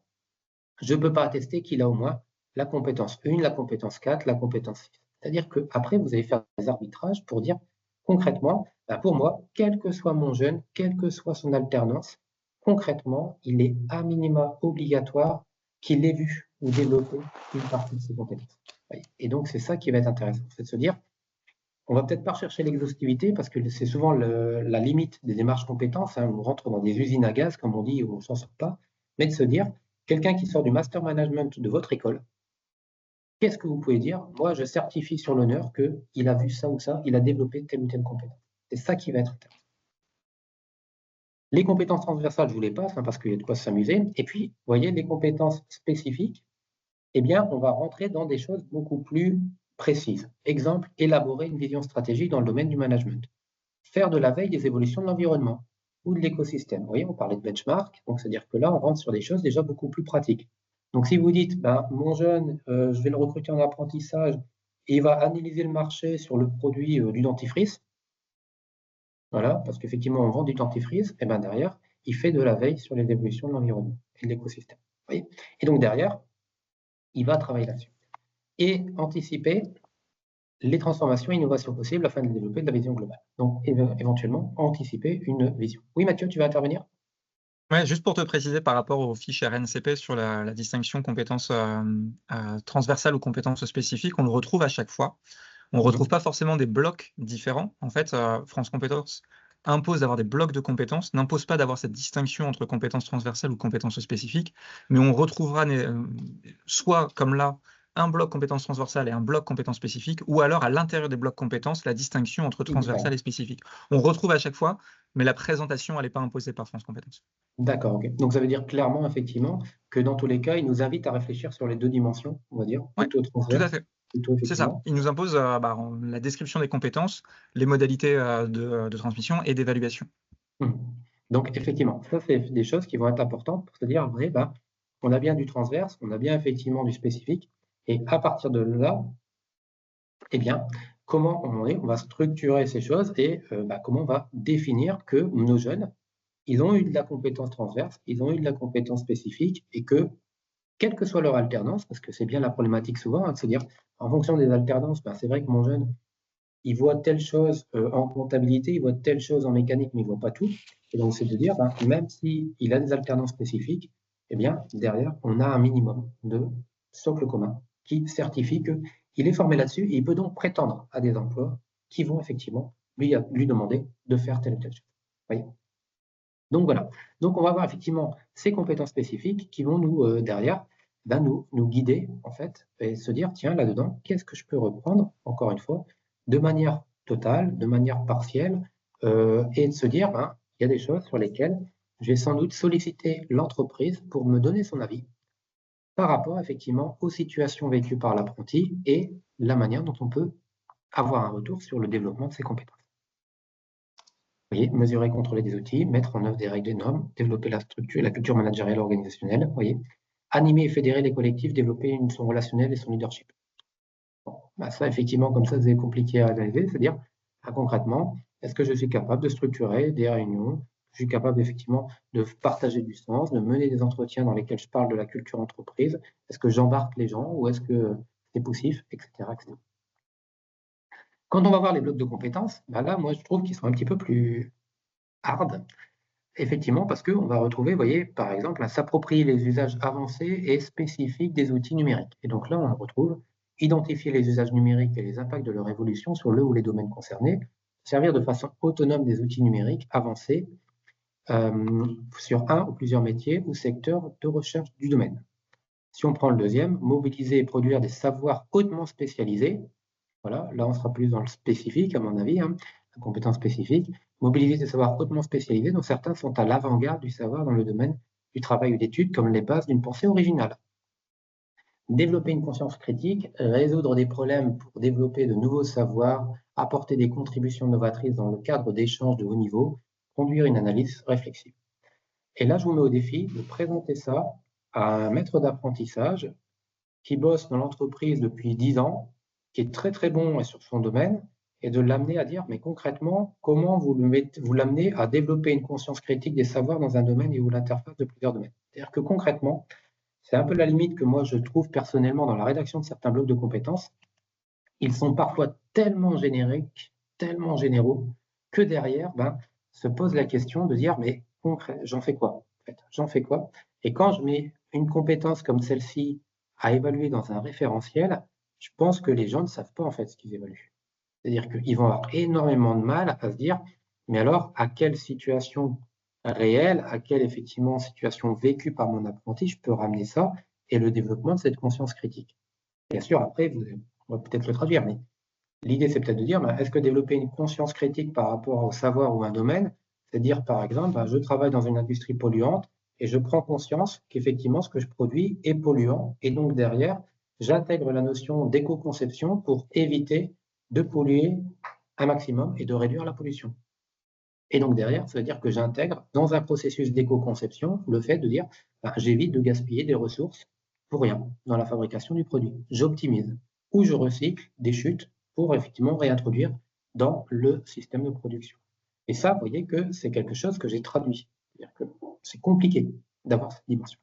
je ne peux pas attester qu'il a au moins la compétence 1, la compétence 4, la compétence 6. C'est-à-dire qu'après, vous allez faire des arbitrages pour dire, concrètement, pour moi, quel que soit mon jeune, quelle que soit son alternance, concrètement, il est à minima obligatoire qu'il ait vu ou développé une partie de ses compétences. Et donc, c'est ça qui va être intéressant, c'est de se dire, on va peut-être pas rechercher l'exhaustivité parce que c'est souvent la limite des démarches compétences. On rentre dans des usines à gaz, comme on dit, où on s'en sort pas. Mais de se dire, quelqu'un qui sort du master management de votre école, qu'est-ce que vous pouvez dire? Moi, je certifie sur l'honneur qu'il a vu ça ou ça, il a développé telle ou telle compétence. C'est ça qui va être intéressant. Les compétences transversales, je vous les passe parce qu'il y a de quoi s'amuser. Et puis, vous voyez, les compétences spécifiques, eh bien, on va rentrer dans des choses beaucoup plus précises. Exemple, élaborer une vision stratégique dans le domaine du management. Faire de la veille des évolutions de l'environnement ou de l'écosystème. Vous voyez, on parlait de benchmark, donc c'est-à-dire que là, on rentre sur des choses déjà beaucoup plus pratiques. Donc, si vous dites, mon jeune, je vais le recruter en apprentissage, il va analyser le marché sur le produit du dentifrice. Voilà, parce qu'effectivement, on vend du dentifrice, et ben derrière, il fait de la veille sur les évolutions de l'environnement et de l'écosystème. Vous voyez? Et donc derrière, il va travailler là-dessus. Et anticiper les transformations et innovations possibles afin de développer de la vision globale. Donc éventuellement, anticiper une vision. Oui, Mathieu, tu vas intervenir? Ouais, juste pour te préciser par rapport aux fiches RNCP sur la distinction compétences transversales ou compétences spécifiques, on le retrouve à chaque fois. On ne retrouve pas forcément des blocs différents. En fait, France Compétences impose d'avoir des blocs de compétences, n'impose pas d'avoir cette distinction entre compétences transversales ou compétences spécifiques, mais on retrouvera soit comme là, un bloc compétences transversales et un bloc compétences spécifiques, ou alors à l'intérieur des blocs compétences, la distinction entre transversales et spécifiques. On retrouve à chaque fois, mais la présentation, elle n'est pas imposée par France Compétences. D'accord, ok. Donc ça veut dire clairement, effectivement, que dans tous les cas, il nous invite à réfléchir sur les deux dimensions, on va dire, Oui, plutôt tout à transverse, fait. plutôt C'est ça. effectivement. Il nous impose la description des compétences, les modalités de transmission et d'évaluation. Mmh. Donc effectivement, ça c'est des choses qui vont être importantes pour se dire, après, bah, on a bien du transverse, on a bien effectivement du spécifique, et à partir de là, eh bien, comment on va structurer ces choses et bah, comment on va définir que nos jeunes, ils ont eu de la compétence transverse, ils ont eu de la compétence spécifique et que, quelle que soit leur alternance, parce que c'est bien la problématique souvent, hein, de se dire, en fonction des alternances, bah, c'est vrai que mon jeune, il voit telle chose en comptabilité, il voit telle chose en mécanique, mais il ne voit pas tout. Et donc, c'est de dire, ben, même s'il a des alternances spécifiques, eh bien, derrière, on a un minimum de socle commun qui certifie qu'il est formé là-dessus et il peut donc prétendre à des emplois qui vont effectivement lui demander de faire telle ou telle chose. Voyez. Donc voilà. Donc on va avoir effectivement ces compétences spécifiques qui vont nous, derrière, ben, nous guider en fait et se dire: «Tiens, là-dedans, qu'est-ce que je peux reprendre?» encore une fois, de manière totale, de manière partielle, et de se dire: «Ben, il y a des choses sur lesquelles je vais sans doute solliciter l'entreprise pour me donner son avis par rapport effectivement aux situations vécues par l'apprenti et la manière dont on peut avoir un retour sur le développement de ses compétences». Vous voyez, mesurer, contrôler des outils, mettre en œuvre des règles et normes, développer la structure, la culture managériale organisationnelle, vous voyez, animer et fédérer les collectifs, développer son relationnel et son leadership. Bon, bah ça, effectivement, comme ça, c'est compliqué à réaliser, c'est-à-dire, concrètement, est-ce que je suis capable de structurer des réunions? Je suis capable, effectivement, de partager du sens, de mener des entretiens dans lesquels je parle de la culture entreprise? Est-ce que j'embarque les gens ou est-ce que c'est poussif, etc., etc. Quand on va voir les blocs de compétences, bah là, moi, je trouve qu'ils sont un petit peu plus hard. Effectivement, parce qu'on va retrouver, vous voyez, par exemple, à s'approprier les usages avancés et spécifiques des outils numériques. Et donc là, on retrouve identifier les usages numériques et les impacts de leur évolution sur le ou les domaines concernés, servir de façon autonome des outils numériques avancés sur un ou plusieurs métiers ou secteurs de recherche du domaine. Si on prend le deuxième, mobiliser et produire des savoirs hautement spécialisés. Voilà, là, on sera plus dans le spécifique, à mon avis, hein, la compétence spécifique. Mobiliser des savoirs hautement spécialisés, dont certains sont à l'avant-garde du savoir dans le domaine du travail ou d'études, comme les bases d'une pensée originale. Développer une conscience critique, résoudre des problèmes pour développer de nouveaux savoirs, apporter des contributions novatrices dans le cadre d'échanges de haut niveau, conduire une analyse réflexive. Et là, je vous mets au défi de présenter ça à un maître d'apprentissage qui bosse dans l'entreprise depuis 10 ans, qui est très très bon sur son domaine, et de l'amener à dire, mais concrètement, comment vous l'amenez à développer une conscience critique des savoirs dans un domaine et où l'interface de plusieurs domaines. C'est-à-dire que concrètement, c'est un peu la limite que moi je trouve personnellement dans la rédaction de certains blocs de compétences. Ils sont parfois tellement génériques, tellement généraux, que derrière, ben, se pose la question de dire, mais j'en fais quoi en fait, j'en fais quoi? Et quand je mets une compétence comme celle-ci à évaluer dans un référentiel, je pense que les gens ne savent pas en fait ce qu'ils évaluent. C'est-à-dire qu'ils vont avoir énormément de mal à se dire, mais alors à quelle situation réelle, à quelle effectivement situation vécue par mon apprenti, je peux ramener ça et le développement de cette conscience critique. Bien sûr, après, on va peut-être le traduire, mais l'idée, c'est peut-être de dire, est-ce que développer une conscience critique par rapport au savoir ou un domaine, c'est dire, par exemple, je travaille dans une industrie polluante et je prends conscience qu'effectivement, ce que je produis est polluant. Et donc, derrière, j'intègre la notion d'éco-conception pour éviter de polluer un maximum et de réduire la pollution. Et donc, derrière, ça veut dire que j'intègre dans un processus d'éco-conception le fait de dire, j'évite de gaspiller des ressources pour rien dans la fabrication du produit. J'optimise. ou je recycle des chutes pour effectivement réintroduire dans le système de production. Et ça, vous voyez que c'est quelque chose que j'ai traduit. C'est-à-dire que c'est compliqué d'avoir cette dimension.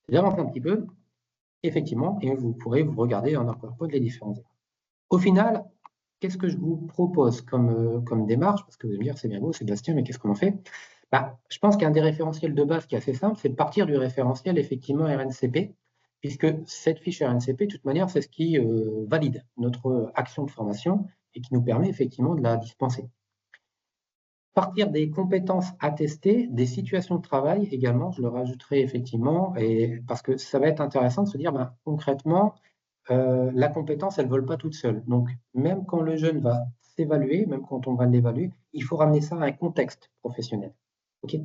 J'avance un petit peu, effectivement, et vous pourrez vous regarder en PowerPoint les différents éléments. Au final, qu'est-ce que je vous propose comme démarche? Parce que vous allez me dire, c'est bien beau, Sébastien, mais qu'est-ce qu'on en fait? Je pense qu'un des référentiels de base qui est assez simple, c'est de partir du référentiel, effectivement, RNCP, puisque cette fiche RNCP, de toute manière, c'est ce qui valide notre action de formation et qui nous permet effectivement de la dispenser. Partir des compétences attestées, des situations de travail également, je le rajouterai effectivement, et parce que ça va être intéressant de se dire, concrètement, la compétence, elle ne vole pas toute seule. Donc, même quand le jeune va s'évaluer, même quand on va l'évaluer, il faut ramener ça à un contexte professionnel. Okay.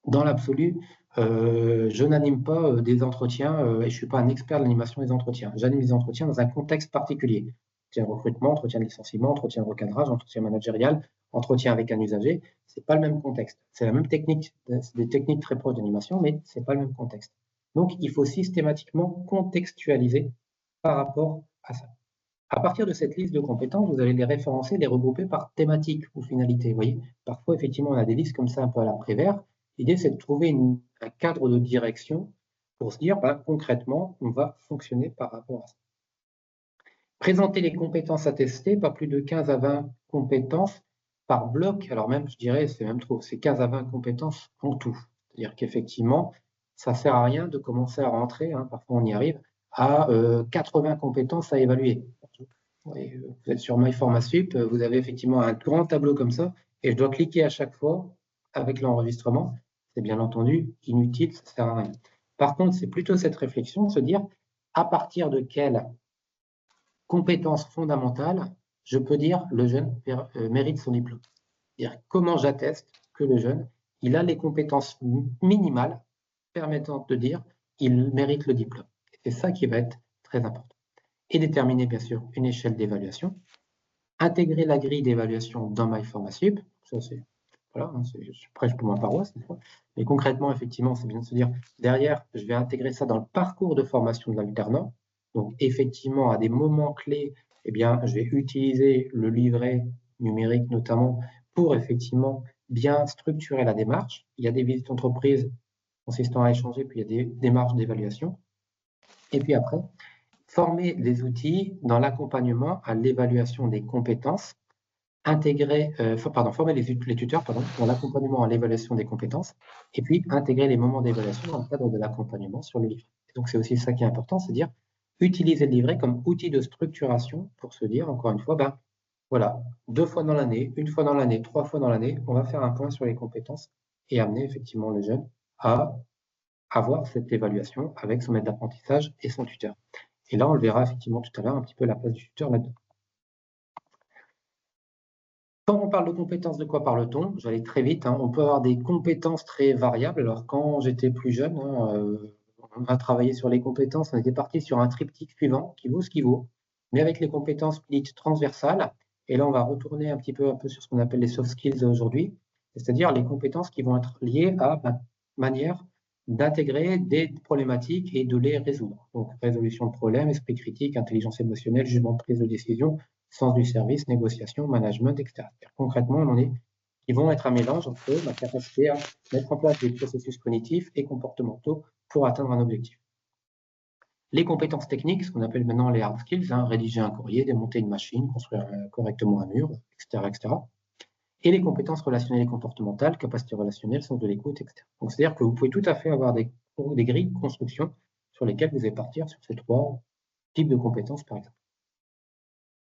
Dans l'absolu, je n'anime pas des entretiens et je ne suis pas un expert de l'animation des entretiens. J'anime des entretiens dans un contexte particulier. Entretien de recrutement, entretien de licenciement, entretien de recadrage, entretien managérial, entretien avec un usager. Ce n'est pas le même contexte. C'est la même technique, c'est des techniques très proches d'animation, mais ce n'est pas le même contexte. Donc, il faut systématiquement contextualiser par rapport à ça. À partir de cette liste de compétences, vous allez les référencer, les regrouper par thématique ou finalité. Vous voyez, parfois, effectivement, on a des listes comme ça un peu à la Prévert. L'idée, c'est de trouver un cadre de direction pour se dire, concrètement, on va fonctionner par rapport à ça. Présenter les compétences attestées, pas plus de 15 à 20 compétences par bloc. Alors même, je dirais, c'est même trop, c'est 15 à 20 compétences en tout. C'est-à-dire qu'effectivement, ça ne sert à rien de commencer à rentrer, parfois on y arrive, à 80 compétences à évaluer. Vous êtes sur MyFormasup, vous avez effectivement un grand tableau comme ça, et je dois cliquer à chaque fois avec l'enregistrement. C'est bien entendu inutile, ça ne sert à rien. Par contre, c'est plutôt cette réflexion de se dire à partir de quelles compétences fondamentales je peux dire le jeune mérite son diplôme. C'est-à-dire comment j'atteste que le jeune, il a les compétences minimales permettant de dire il mérite le diplôme. C'est ça qui va être très important. Et déterminer bien sûr une échelle d'évaluation, intégrer la grille d'évaluation dans MyFormasup, ça c'est voilà, je prêche pour ma paroisse, mais concrètement, effectivement, c'est bien de se dire, derrière, je vais intégrer ça dans le parcours de formation de l'alternant, donc effectivement, à des moments clés, eh bien, je vais utiliser le livret numérique notamment pour effectivement bien structurer la démarche. Il y a des visites d'entreprise consistant à échanger, puis il y a des démarches d'évaluation. Et puis après, former des outils dans l'accompagnement à l'évaluation des compétences, former les tuteurs dans l'accompagnement à l'évaluation des compétences, et puis intégrer les moments d'évaluation dans le cadre de l'accompagnement sur le livret. Et donc c'est aussi ça qui est important, c'est dire utiliser le livret comme outil de structuration pour se dire, encore une fois, voilà, 2 fois dans l'année, 1 fois dans l'année, 3 fois dans l'année, on va faire un point sur les compétences et amener effectivement le jeune à avoir cette évaluation avec son maître d'apprentissage et son tuteur. Et là, on le verra effectivement tout à l'heure, un petit peu la place du tuteur là-dedans. Quand on parle de compétences, de quoi parle-t-on? Je vais aller très vite. On peut avoir des compétences très variables. Alors, quand j'étais plus jeune, on a travaillé sur les compétences. On était parti sur un triptyque suivant, qui vaut ce qui vaut, mais avec les compétences dites transversales. Et là, on va retourner un peu sur ce qu'on appelle les soft skills aujourd'hui, c'est-à-dire les compétences qui vont être liées à la manière d'intégrer des problématiques et de les résoudre. Donc, résolution de problèmes, esprit critique, intelligence émotionnelle, jugement de prise de décision, sens du service, négociation, management, etc. Concrètement, ils vont être un mélange entre la capacité à mettre en place des processus cognitifs et comportementaux pour atteindre un objectif. Les compétences techniques, ce qu'on appelle maintenant les hard skills, rédiger un courrier, démonter une machine, construire correctement un mur, etc., etc. Et les compétences relationnelles et comportementales, capacité relationnelle, sens de l'écoute, etc. Donc, c'est-à-dire que vous pouvez tout à fait avoir des grilles de construction sur lesquelles vous allez partir sur ces 3 types de compétences, par exemple.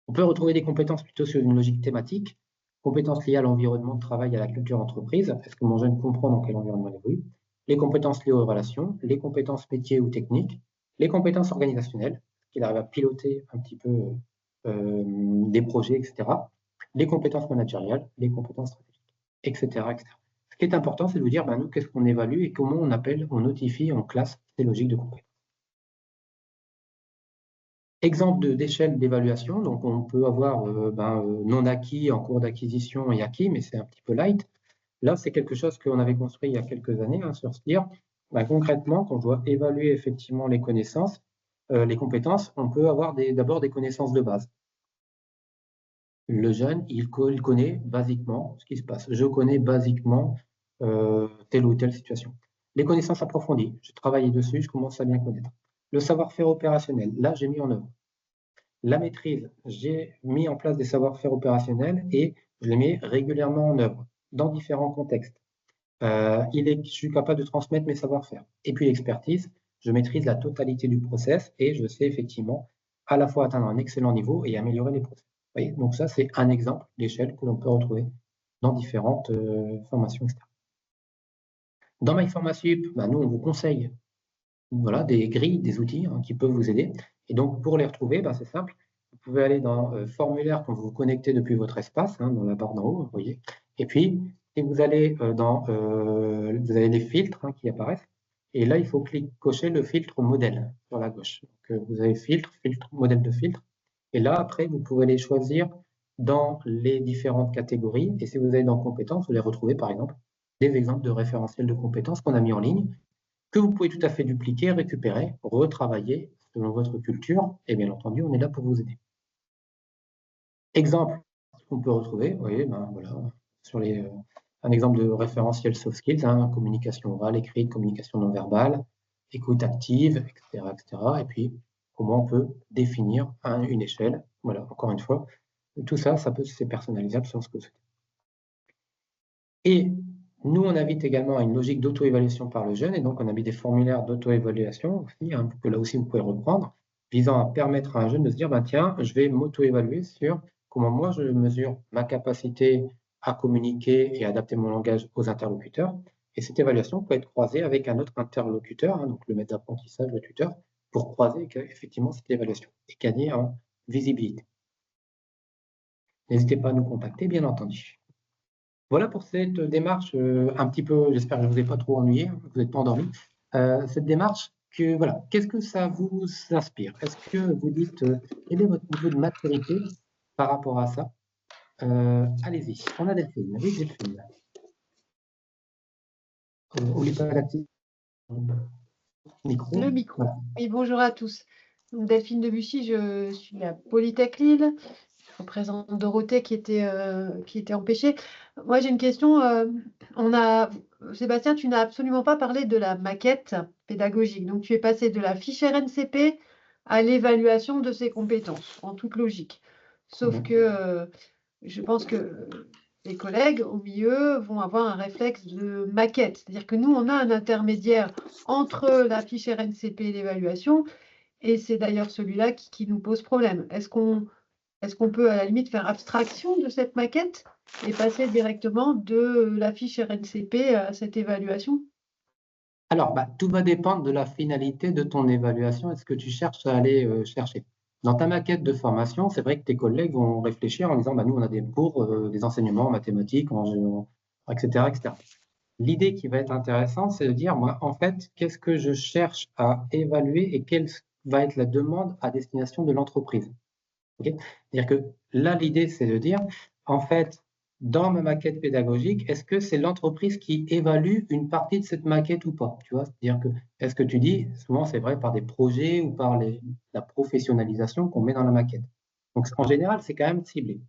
On peut retrouver des compétences plutôt sur une logique thématique, compétences liées à l'environnement de travail, à la culture d'entreprise, est-ce que mon jeune comprend dans quel environnement il évolue, les compétences liées aux relations, les compétences métiers ou techniques, les compétences organisationnelles, qu'il arrive à piloter un petit peu des projets, etc., les compétences managériales, les compétences stratégiques, etc., etc. Ce qui est important, c'est de vous dire, nous, qu'est-ce qu'on évalue et comment on notifie, on classe ces logiques de compétences. Exemple d'échelle d'évaluation, donc on peut avoir non acquis, en cours d'acquisition et acquis, mais c'est un petit peu light. Là, c'est quelque chose qu'on avait construit il y a quelques années, sur se dire, concrètement, quand je dois évaluer effectivement les connaissances, les compétences, on peut avoir d'abord des connaissances de base. Le jeune, il connaît basiquement ce qui se passe. Je connais basiquement telle ou telle situation. Les connaissances approfondies, j'ai travaillé dessus, je commence à bien connaître. Le savoir-faire opérationnel, là, j'ai mis en œuvre. La maîtrise, j'ai mis en place des savoir-faire opérationnels et je les mets régulièrement en œuvre, dans différents contextes. Je suis capable de transmettre mes savoir-faire. Et puis l'expertise, je maîtrise la totalité du process et je sais effectivement à la fois atteindre un excellent niveau et améliorer les process. Vous voyez, donc ça, c'est un exemple d'échelle que l'on peut retrouver dans différentes formations externes. Dans MyFormaSup, nous, on vous conseille voilà, des grilles, des outils qui peuvent vous aider. Et donc, pour les retrouver, c'est simple. Vous pouvez aller dans formulaire quand vous vous connectez depuis votre espace, dans la barre d'en haut, vous voyez. Et puis, si vous allez vous avez les filtres qui apparaissent. Et là, il faut cocher le filtre modèle sur la gauche. Donc, vous avez filtre, modèle de filtre. Et là, après, vous pouvez les choisir dans les différentes catégories. Et si vous allez dans compétences, vous allez retrouver, par exemple, des exemples de référentiels de compétences qu'on a mis en ligne, que vous pouvez tout à fait dupliquer, récupérer, retravailler selon votre culture. Et bien entendu, on est là pour vous aider. Exemple qu'on peut retrouver, vous voyez, voilà, sur un exemple de référentiel soft skills, communication orale, écrite, communication non verbale, écoute active, etc., etc. Et puis, comment on peut définir une échelle. Voilà, encore une fois, tout ça, c'est personnalisable selon ce que vous souhaitez. Et nous, on invite également à une logique d'auto-évaluation par le jeune, et donc on a mis des formulaires d'auto-évaluation aussi, que là aussi vous pouvez reprendre, visant à permettre à un jeune de se dire, tiens, je vais m'auto-évaluer sur comment moi je mesure ma capacité à communiquer et adapter mon langage aux interlocuteurs. Et cette évaluation peut être croisée avec un autre interlocuteur, donc le maître d'apprentissage, le tuteur, pour croiser effectivement cette évaluation et gagner en visibilité. N'hésitez pas à nous contacter, bien entendu. Voilà pour cette démarche un petit peu, j'espère que je ne vous ai pas trop ennuyé, que vous n'êtes pas endormi. Cette démarche, voilà, qu'est-ce que ça vous inspire? Est-ce que vous dites, quel est votre niveau de maturité par rapport à ça? Allez-y, on a Delphine. Oui, Delphine. N'oubliez pas d'activer le micro. Voilà. Oui, bonjour à tous. Delphine Debussy, je suis à Polytech Lille. Je représente Dorothée qui était empêchée. Moi, j'ai une question. Sébastien, tu n'as absolument pas parlé de la maquette pédagogique. Donc, tu es passé de la fiche RNCP à l'évaluation de ses compétences, en toute logique. Sauf que je pense que les collègues au milieu vont avoir un réflexe de maquette. C'est-à-dire que nous, on a un intermédiaire entre la fiche RNCP et l'évaluation. Et c'est d'ailleurs celui-là qui nous pose problème. Est-ce qu'on peut à la limite faire abstraction de cette maquette et passer directement de la fiche RNCP à cette évaluation? Alors, tout va dépendre de la finalité de ton évaluation et ce que tu cherches à aller chercher. Dans ta maquette de formation, c'est vrai que tes collègues vont réfléchir en disant nous, on a des cours, des enseignements en mathématiques, etc., etc. L'idée qui va être intéressante, c'est de dire, moi, en fait, qu'est-ce que je cherche à évaluer et quelle va être la demande à destination de l'entreprise. Okay. C'est-à-dire que là, l'idée, c'est de dire, en fait, dans ma maquette pédagogique, est-ce que c'est l'entreprise qui évalue une partie de cette maquette ou pas? Tu vois, c'est-à-dire que, est-ce que tu dis, souvent c'est vrai par des projets ou par la professionnalisation qu'on met dans la maquette. Donc, en général, c'est quand même ciblé.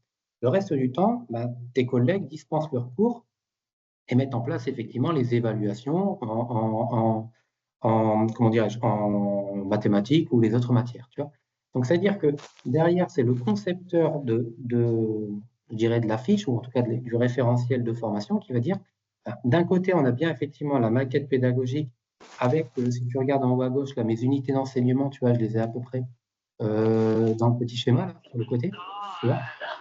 Le reste du temps, tes collègues dispensent leurs cours et mettent en place effectivement les évaluations comment dirais-je, en mathématiques ou les autres matières. Tu vois. Donc, c'est-à-dire que derrière, c'est le concepteur je dirais, de la fiche, ou en tout cas du référentiel de formation, qui va dire, d'un côté, on a bien effectivement la maquette pédagogique avec, si tu regardes en haut à gauche, là, mes unités d'enseignement, tu vois, je les ai à peu près dans le petit schéma, là, sur le côté. Tu vois.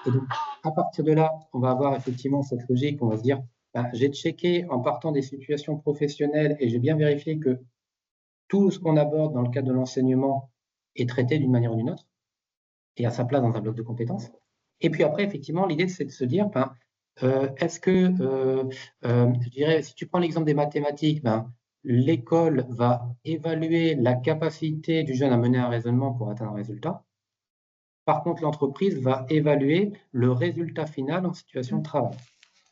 Et donc, à partir de là, on va avoir effectivement cette logique, on va se dire, j'ai checké en partant des situations professionnelles et j'ai bien vérifié que tout ce qu'on aborde dans le cadre de l'enseignement est traité d'une manière ou d'une autre et a sa place dans un bloc de compétences. Et puis après, effectivement, l'idée, c'est de se dire, est-ce que, je dirais, si tu prends l'exemple des mathématiques, l'école va évaluer la capacité du jeune à mener un raisonnement pour atteindre un résultat. Par contre, l'entreprise va évaluer le résultat final en situation de travail.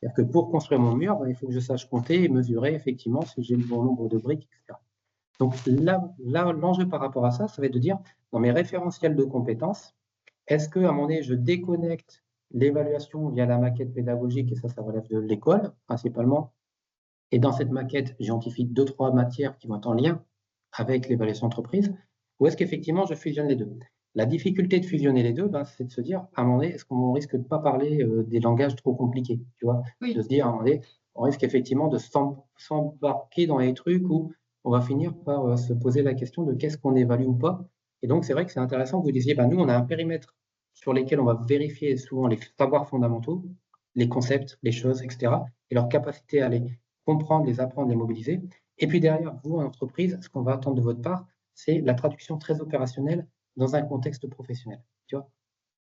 C'est-à-dire que pour construire mon mur, il faut que je sache compter et mesurer effectivement si j'ai le bon nombre de briques, etc. Donc là l'enjeu par rapport à ça, ça va être de dire, dans mes référentiels de compétences, est-ce qu'à un moment donné, je déconnecte l'évaluation via la maquette pédagogique, et ça relève de l'école principalement, et dans cette maquette, j'identifie 2-3 matières qui vont être en lien avec l'évaluation entreprise, ou est-ce qu'effectivement je fusionne les deux? La difficulté de fusionner les deux, ben, c'est de se dire, à un moment donné, est-ce qu'on risque de ne pas parler des langages trop compliqués, tu vois? De Oui. se dire, à un moment donné, on risque effectivement de s'embarquer dans les trucs où on va finir par se poser la question de qu'est-ce qu'on évalue ou pas. Et donc, c'est vrai que c'est intéressant que vous disiez, ben, nous, on a un périmètre sur lesquels on va vérifier souvent les savoirs fondamentaux, les concepts, les choses, etc., et leur capacité à les comprendre, les apprendre, les mobiliser. Et puis derrière, vous, en entreprise, ce qu'on va attendre de votre part, c'est la traduction très opérationnelle dans un contexte professionnel. Tu vois?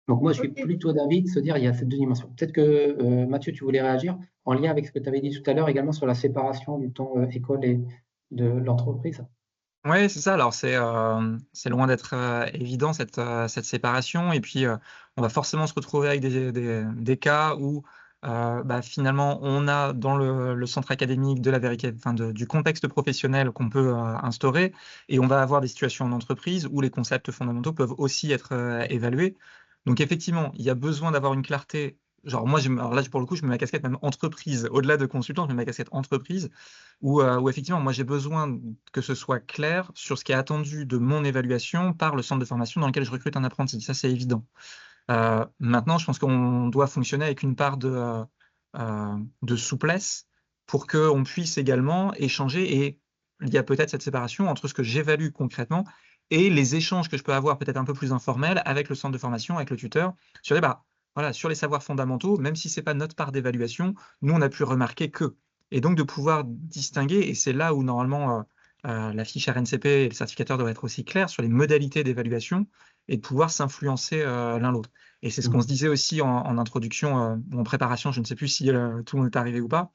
Donc moi, je suis Ok. plutôt d'avis de se dire, il y a ces deux dimensions. Peut-être que, Mathieu, tu voulais réagir en lien avec ce que tu avais dit tout à l'heure également sur la séparation du temps école et de l'entreprise. Oui, c'est ça. Alors, c'est loin d'être évident, cette séparation. Et puis, on va forcément se retrouver avec des cas où, finalement, on a dans le centre académique de la vérité, enfin, du contexte professionnel qu'on peut instaurer, et on va avoir des situations en entreprise où les concepts fondamentaux peuvent aussi être évalués. Donc, effectivement, il y a besoin d'avoir une clarté. Genre, moi, alors là, pour le coup, je mets ma casquette même entreprise. Au-delà de consultant, je mets ma casquette entreprise où effectivement, moi, j'ai besoin que ce soit clair sur ce qui est attendu de mon évaluation par le centre de formation dans lequel je recrute un apprenti. Ça, c'est évident. Maintenant, je pense qu'on doit fonctionner avec une part de souplesse pour qu'on puisse également échanger. Et il y a peut-être cette séparation entre ce que j'évalue concrètement et les échanges que je peux avoir peut-être un peu plus informels avec le centre de formation, avec le tuteur, sur voilà, sur les savoirs fondamentaux, même si ce n'est pas notre part d'évaluation, nous, on a pu remarquer que. Et donc, de pouvoir distinguer, et c'est là où normalement la fiche RNCP et le certificateur doivent être aussi clairs sur les modalités d'évaluation et de pouvoir s'influencer l'un l'autre. Et c'est ce qu'on se disait aussi en introduction, en préparation, je ne sais plus si tout le monde est arrivé ou pas,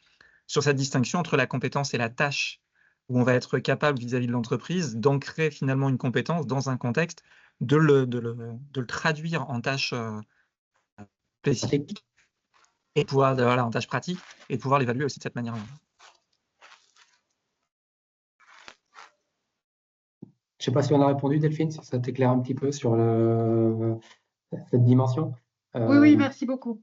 sur cette distinction entre la compétence et la tâche, où on va être capable vis-à-vis de l'entreprise d'ancrer finalement une compétence dans un contexte, de le traduire en tâche spécifique, et pouvoir, voilà, en tâche pratique, et pouvoir l'évaluer aussi de cette manière-là. Je ne sais pas si on a répondu, Delphine, si ça t'éclaire un petit peu sur cette dimension. Oui, merci beaucoup.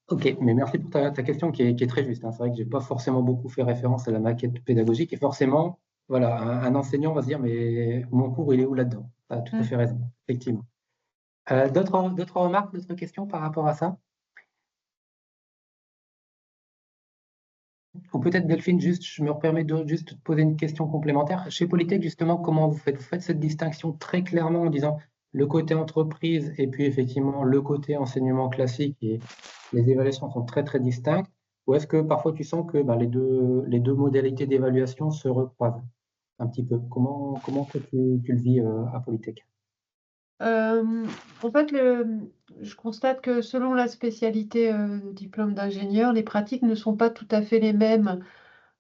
Ok, mais merci pour ta question qui est très juste, hein. C'est vrai que j'ai pas forcément beaucoup fait référence à la maquette pédagogique et forcément, voilà, un enseignant va se dire, mais mon cours, il est où là-dedans? Tu as tout à fait raison, effectivement. D'autres remarques, d'autres questions par rapport à ça? Ou peut-être Delphine, juste, je me permets de juste te poser une question complémentaire. Chez Polytech, justement, comment vous faites? Vous faites cette distinction très clairement en disant le côté entreprise et puis effectivement le côté enseignement classique et les évaluations sont très très distinctes. Ou est-ce que parfois tu sens que les deux modalités d'évaluation se recroisent un petit peu? Comment toi tu le vis à Polytech? En fait, je constate que selon la spécialité diplôme d'ingénieur, les pratiques ne sont pas tout à fait les mêmes.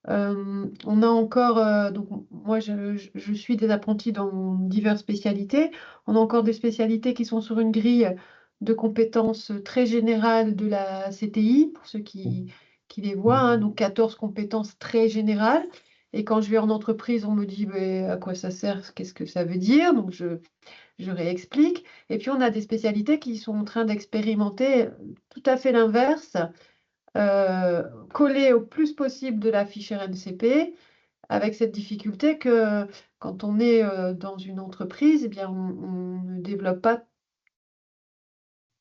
On a encore, donc moi je suis des apprentis dans diverses spécialités. On a encore des spécialités qui sont sur une grille de compétences très générales de la CTI, pour ceux qui les voient, hein, donc 14 compétences très générales. Et quand je vais en entreprise, on me dit mais à quoi ça sert, qu'est-ce que ça veut dire? Donc je réexplique. Et puis on a des spécialités qui sont en train d'expérimenter tout à fait l'inverse, coller au plus possible de la fiche RNCP, avec cette difficulté que quand on est dans une entreprise, eh bien, on ne développe pas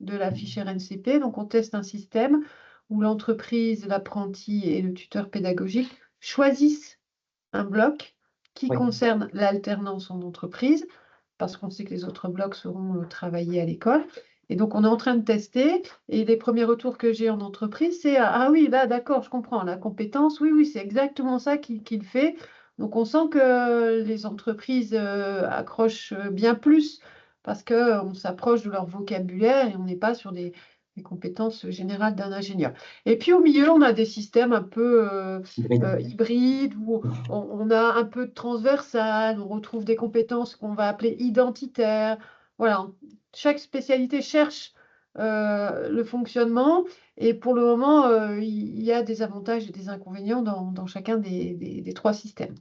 de la fiche RNCP. Donc on teste un système où l'entreprise, l'apprenti et le tuteur pédagogique choisissent un bloc qui Oui. concerne l'alternance en entreprise, parce qu'on sait que les autres blocs seront travaillés à l'école. Et donc, on est en train de tester. Et les premiers retours que j'ai en entreprise, c'est ah oui, là, d'accord, je comprends, la compétence, oui, c'est exactement ça qu'il fait. Donc, on sent que les entreprises accrochent bien plus parce qu'on s'approche de leur vocabulaire et on n'est pas sur des compétences générales d'un ingénieur. Et puis, au milieu, on a des systèmes un peu hybrides où on a un peu de transversal, on retrouve des compétences qu'on va appeler identitaires. Voilà, chaque spécialité cherche le fonctionnement et pour le moment, il y a des avantages et des inconvénients dans chacun des trois systèmes.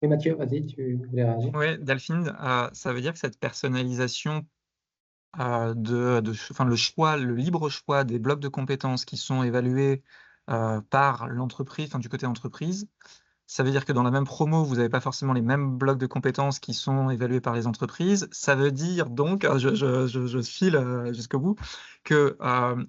Oui, Mathieu, vas-y, tu voulais réagir? Oui, Delphine, ça veut dire que cette personnalisation le libre choix des blocs de compétences qui sont évalués par l'entreprise, enfin du côté entreprise, ça veut dire que dans la même promo, vous n'avez pas forcément les mêmes blocs de compétences qui sont évalués par les entreprises. Ça veut dire donc, je file jusqu'au bout, que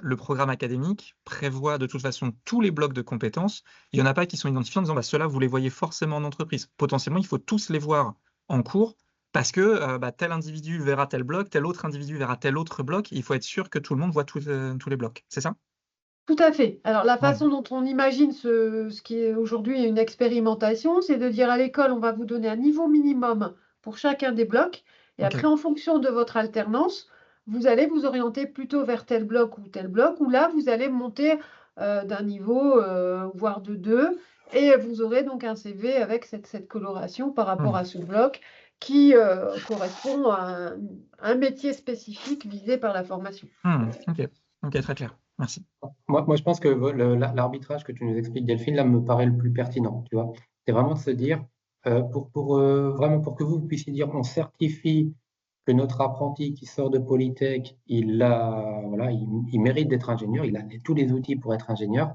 le programme académique prévoit de toute façon tous les blocs de compétences. Il n'y en a pas qui sont identifiés en disant, bah, ceux-là, vous les voyez forcément en entreprise. Potentiellement, il faut tous les voir en cours parce que tel individu verra tel bloc, tel autre individu verra tel autre bloc. Il faut être sûr que tout le monde voit tous les blocs. C'est ça? Tout à fait. Alors, la Ouais. façon dont on imagine ce qui est aujourd'hui une expérimentation, c'est de dire à l'école, on va vous donner un niveau minimum pour chacun des blocs. Et Ok. après, en fonction de votre alternance, vous allez vous orienter plutôt vers tel bloc, ou là, vous allez monter d'un niveau, voire de deux. Et vous aurez donc un CV avec cette coloration par rapport Hmm. à ce bloc qui correspond à un métier spécifique visé par la formation. Ok. Ok, très clair. Merci. Moi, je pense que l'arbitrage que tu nous expliques, Delphine, là, me paraît le plus pertinent, tu vois. C'est vraiment de se dire, vraiment pour que vous puissiez dire, on certifie que notre apprenti qui sort de Polytech, voilà, il mérite d'être ingénieur, il a tous les outils pour être ingénieur.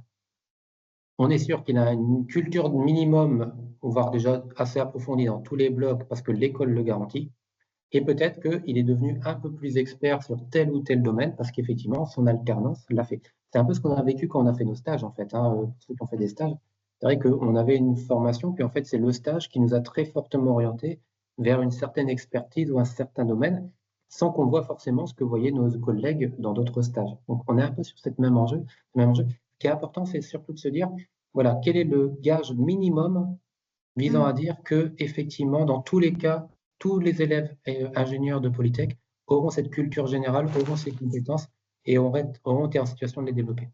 On est sûr qu'il a une culture minimum, voire déjà assez approfondie dans tous les blocs parce que l'école le garantit. Et peut-être qu'il est devenu un peu plus expert sur tel ou tel domaine parce qu'effectivement, son alternance l'a fait. C'est un peu ce qu'on a vécu quand on a fait nos stages, en fait, hein, pour ceux qui ont fait des stages. C'est vrai qu'on avait une formation, puis en fait, c'est le stage qui nous a très fortement orientés vers une certaine expertise ou un certain domaine, sans qu'on voit forcément ce que voyaient nos collègues dans d'autres stages. Donc, on est un peu sur cette même enjeu, ce même enjeu. Ce qui est important, c'est surtout de se dire, voilà, quel est le gage minimum visant à Mm. dire que, effectivement, dans tous les cas, tous les élèves et ingénieurs de Polytech auront cette culture générale, auront ces compétences et auront été en situation de les développer.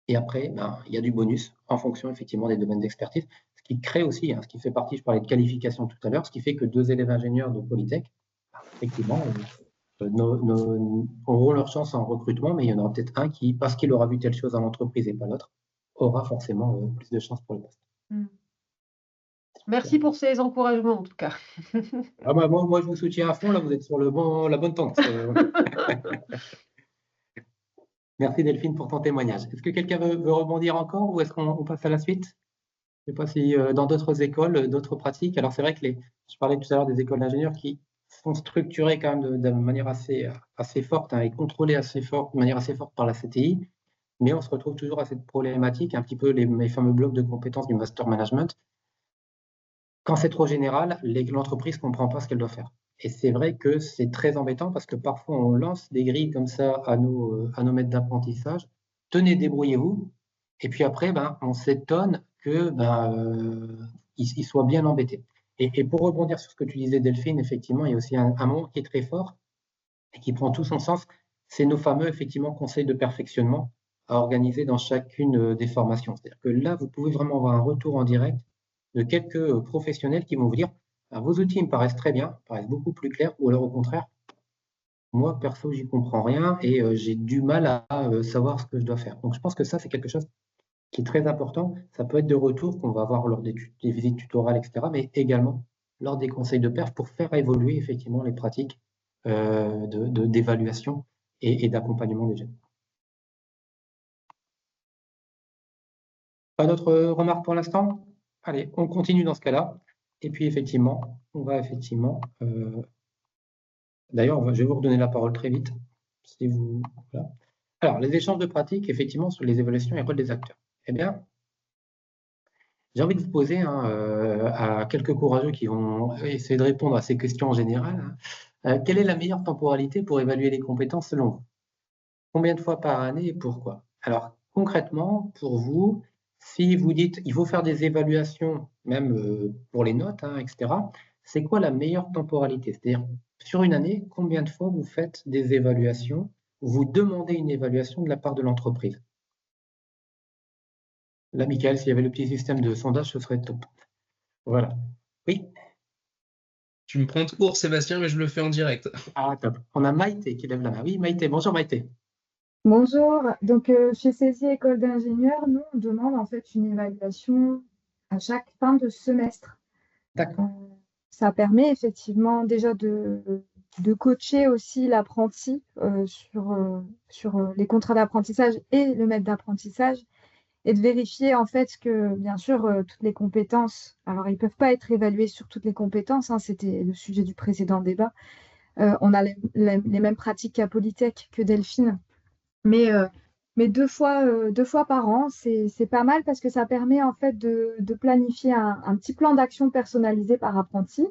Et après, ben, il y a du bonus en fonction effectivement des domaines d'expertise, ce qui crée aussi, hein, ce qui fait partie, je parlais de qualification tout à l'heure, ce qui fait que 2 élèves ingénieurs de Polytech, ben, effectivement, auront leur chance en recrutement, mais il y en aura peut-être un qui, parce qu'il aura vu telle chose dans l'entreprise et pas l'autre, aura forcément plus de chances pour le poste. Mm. Merci pour ces encouragements, en tout cas. Ah bah, moi, je vous soutiens à fond, là, vous êtes sur la bonne tente. Merci Delphine pour ton témoignage. Est-ce que quelqu'un veut rebondir encore ou est-ce qu'on passe à la suite? Je ne sais pas si dans d'autres écoles, d'autres pratiques. Alors c'est vrai que je parlais tout à l'heure des écoles d'ingénieurs qui sont structurées quand même de manière assez forte, hein, et contrôlées de manière assez forte par la CTI, mais on se retrouve toujours à cette problématique, un petit peu les fameux blocs de compétences du master management. Quand c'est trop général, l'entreprise ne comprend pas ce qu'elle doit faire. Et c'est vrai que c'est très embêtant parce que parfois on lance des grilles comme ça à nos maîtres d'apprentissage. Tenez, débrouillez-vous. Et puis après, ben, on s'étonne que ils soient bien embêtés. Et pour rebondir sur ce que tu disais, Delphine, effectivement, il y a aussi un mot qui est très fort et qui prend tout son sens. C'est nos fameux, effectivement, conseils de perfectionnement à organiser dans chacune des formations. C'est-à-dire que là, vous pouvez vraiment avoir un retour en direct de quelques professionnels qui vont vous dire ah, vos outils me paraissent très bien, me paraissent beaucoup plus clairs, ou alors au contraire, moi perso, j'y comprends rien et j'ai du mal à savoir ce que je dois faire. Donc je pense que ça, c'est quelque chose qui est très important. Ça peut être de retour qu'on va avoir lors des visites tutorales, etc., mais également lors des conseils de perf pour faire évoluer effectivement les pratiques d'évaluation et d'accompagnement des jeunes. Pas d'autres remarques pour l'instant? Allez, on continue dans ce cas-là. Et puis effectivement, on va effectivement d'ailleurs, je vais vous redonner la parole très vite. Si vous... Voilà. Alors, les échanges de pratiques, effectivement, sur les évaluations et rôle des acteurs. Eh bien, j'ai envie de vous poser à quelques courageux qui vont essayer de répondre à ces questions en général. Quelle est la meilleure temporalité pour évaluer les compétences selon vous? Combien de fois par année et pourquoi? Alors, concrètement, pour vous, si vous dites il faut faire des évaluations, même pour les notes, hein, etc., c'est quoi la meilleure temporalité? C'est-à-dire, sur une année, combien de fois vous faites des évaluations, vous demandez une évaluation de la part de l'entreprise? Là, Michael, s'il y avait le petit système de sondage, ce serait top. Voilà. Oui. Tu me prends de court, Sébastien, mais je le fais en direct. Ah, top. On a Maïté qui lève la main. Oui, Maïté. Bonjour, Maïté. Bonjour, donc chez Cési École d'ingénieurs, nous on demande en fait une évaluation à chaque fin de semestre. D'accord. Ça permet effectivement déjà de coacher aussi l'apprenti sur les contrats d'apprentissage et le maître d'apprentissage et de vérifier en fait que, bien sûr, toutes les compétences, alors ils ne peuvent pas être évalués sur toutes les compétences, hein, c'était le sujet du précédent débat. On a les mêmes pratiques qu'à Polytech, que Delphine, mais, deux fois par an, c'est pas mal parce que ça permet en fait de planifier un petit plan d'action personnalisé par apprenti,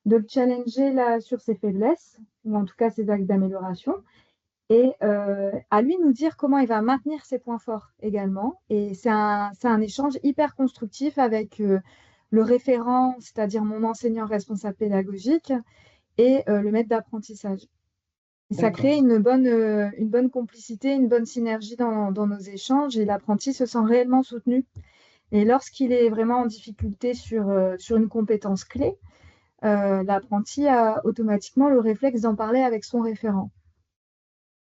de le challenger là, sur ses faiblesses, ou en tout cas ses axes d'amélioration, et à lui nous dire comment il va maintenir ses points forts également. Et c'est un échange hyper constructif avec le référent, c'est-à-dire mon enseignant responsable pédagogique, et le maître d'apprentissage. Et ça D'accord. crée une bonne complicité, une bonne synergie dans nos échanges et l'apprenti se sent réellement soutenu. Et lorsqu'il est vraiment en difficulté sur une compétence clé, l'apprenti a automatiquement le réflexe d'en parler avec son référent.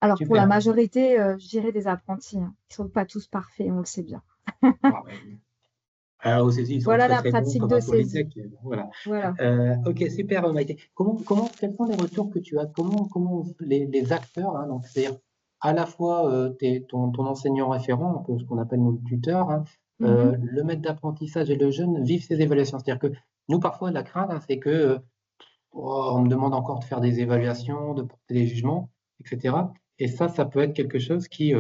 Alors pour la Super. majorité, je dirais des apprentis, hein, ils ne sont pas tous parfaits, on le sait bien. Ah, ouais. Alors, au saisie, ils sont Voilà très la très bons, pratique comme de à saisie. Polytech. Voilà. Voilà. Ok, super, Maïté. Quels sont les retours que tu as? Comment les acteurs, hein, donc c'est-à-dire à la fois ton enseignant référent, un peu ce qu'on appelle nos tuteurs, hein, Mhm. le maître d'apprentissage et le jeune vivent ces évaluations. C'est-à-dire que nous, parfois, la crainte, hein, c'est que on me demande encore de faire des évaluations, de porter des jugements, etc. Et ça peut être quelque chose qui,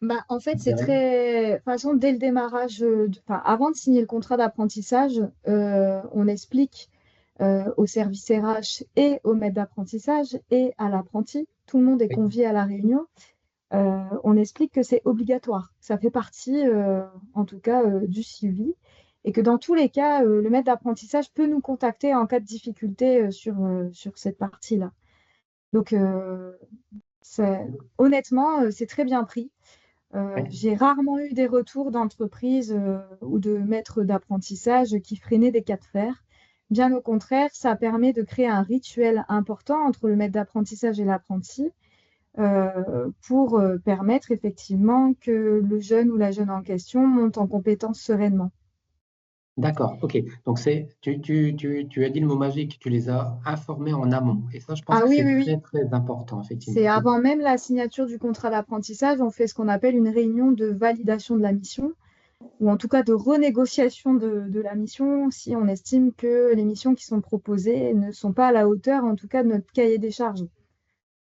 Bah, en fait, c'est derrière- très. De toute façon, dès le démarrage, enfin, avant de signer le contrat d'apprentissage, on explique au service RH et au maître d'apprentissage et à l'apprenti, tout le monde est oui, convié à la réunion. On explique que c'est obligatoire. Ça fait partie, en tout cas, du suivi. Et que dans tous les cas, le maître d'apprentissage peut nous contacter en cas de difficulté sur cette partie-là. Donc, c'est- honnêtement, c'est très bien pris. oui. J'ai rarement eu des retours d'entreprises ou de maîtres d'apprentissage qui freinaient des cas de fer. Bien au contraire, ça permet de créer un rituel important entre le maître d'apprentissage et l'apprenti pour permettre effectivement que le jeune ou la jeune en question monte en compétence sereinement. D'accord, ok. Donc tu as dit le mot magique, tu les as informés en amont. Et ça, je pense Ah que oui, c'est oui, oui. très, très important, C'est effectivement. avant même la signature du contrat d'apprentissage, on fait ce qu'on appelle une réunion de validation de la mission, ou en tout cas de renégociation de la mission si on estime que les missions qui sont proposées ne sont pas à la hauteur, en tout cas, de notre cahier des charges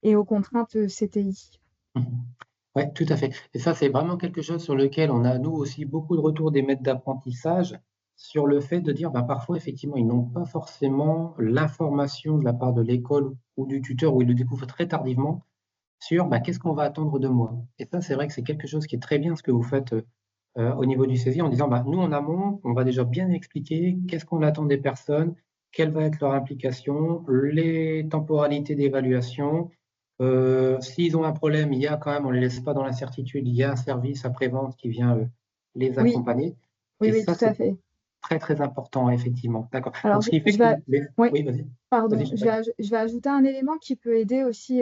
et aux contraintes CTI. Oui, tout à fait. Et ça, c'est vraiment quelque chose sur lequel on a, nous aussi, beaucoup de retours des maîtres d'apprentissage sur le fait de dire, bah, parfois, effectivement, ils n'ont pas forcément l'information de la part de l'école ou du tuteur, ou ils le découvrent très tardivement, sur bah, qu'est-ce qu'on va attendre de moi. Et ça, c'est vrai que c'est quelque chose qui est très bien ce que vous faites au niveau du saisie en disant, bah, nous, en amont, on va déjà bien expliquer qu'est-ce qu'on attend des personnes, quelle va être leur implication, les temporalités d'évaluation. S'ils ont un problème, il y a quand même, on ne les laisse pas dans l'incertitude, il y a un service après-vente qui vient les Oui, accompagner. oui, Et oui, ça, tout à c'est fait. très, très important, effectivement. D'accord. Alors, Donc, ce qui fait je que vais, oui, Oui, vas-y. Vas-y, pardon, je t'arrête. je vais ajouter un élément qui peut aider aussi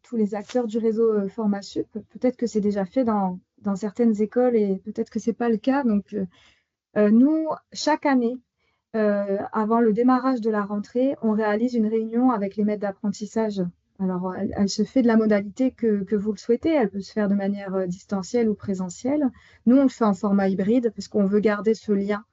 tous les acteurs du réseau FormaSup. Peut-être que c'est déjà fait dans certaines écoles et peut-être que ce n'est pas le cas. Donc, nous, chaque année, avant le démarrage de la rentrée, on réalise une réunion avec les maîtres d'apprentissage. Alors, elle se fait de la modalité que vous le souhaitez. Elle peut se faire de manière distancielle ou présentielle. Nous, on le fait en format hybride parce qu'on veut garder ce lien,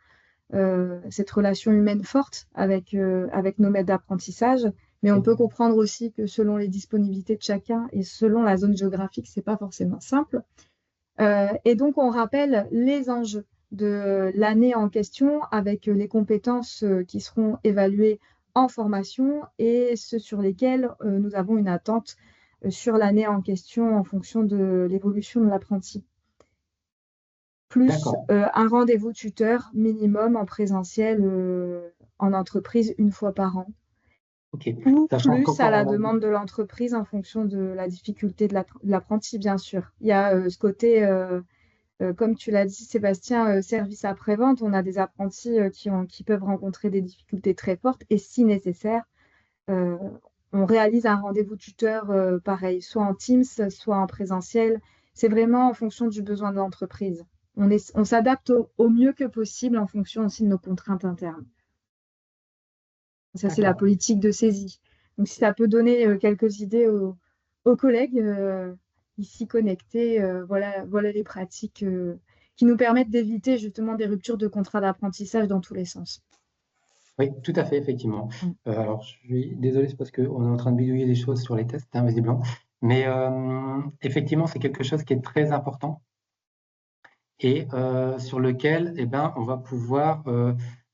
cette relation humaine forte avec nos maîtres d'apprentissage. Mais on peut comprendre aussi que selon les disponibilités de chacun et selon la zone géographique, ce n'est pas forcément simple. Et donc, on rappelle les enjeux de l'année en question avec les compétences qui seront évaluées en formation et ceux sur lesquels nous avons une attente sur l'année en question en fonction de l'évolution de l'apprenti. Plus D'accord. un rendez-vous tuteur minimum en présentiel en entreprise une fois par an. OK. Ou Sachant plus à qu'encore la aujourd'hui, demande de l'entreprise en fonction de la difficulté de l'apprenti, bien sûr. Il y a ce côté comme tu l'as dit, Sébastien, service après-vente, on a des apprentis qui peuvent rencontrer des difficultés très fortes et si nécessaire, euh, on réalise un rendez-vous tuteur pareil, soit en Teams, soit en présentiel. C'est vraiment en fonction du besoin de l'entreprise. On s'adapte au mieux que possible en fonction aussi de nos contraintes internes. Ça, c'est la D'accord. politique de saisie. Donc, si ça peut donner quelques idées aux collègues ici connectés, voilà les pratiques qui nous permettent d'éviter justement des ruptures de contrat d'apprentissage dans tous les sens. Oui, tout à fait, effectivement. Mm. Alors, je suis désolé, c'est parce qu'on est en train de bidouiller des choses sur les tests, hein, visiblement. Mais effectivement, c'est quelque chose qui est très important et sur lequel, eh ben, on va pouvoir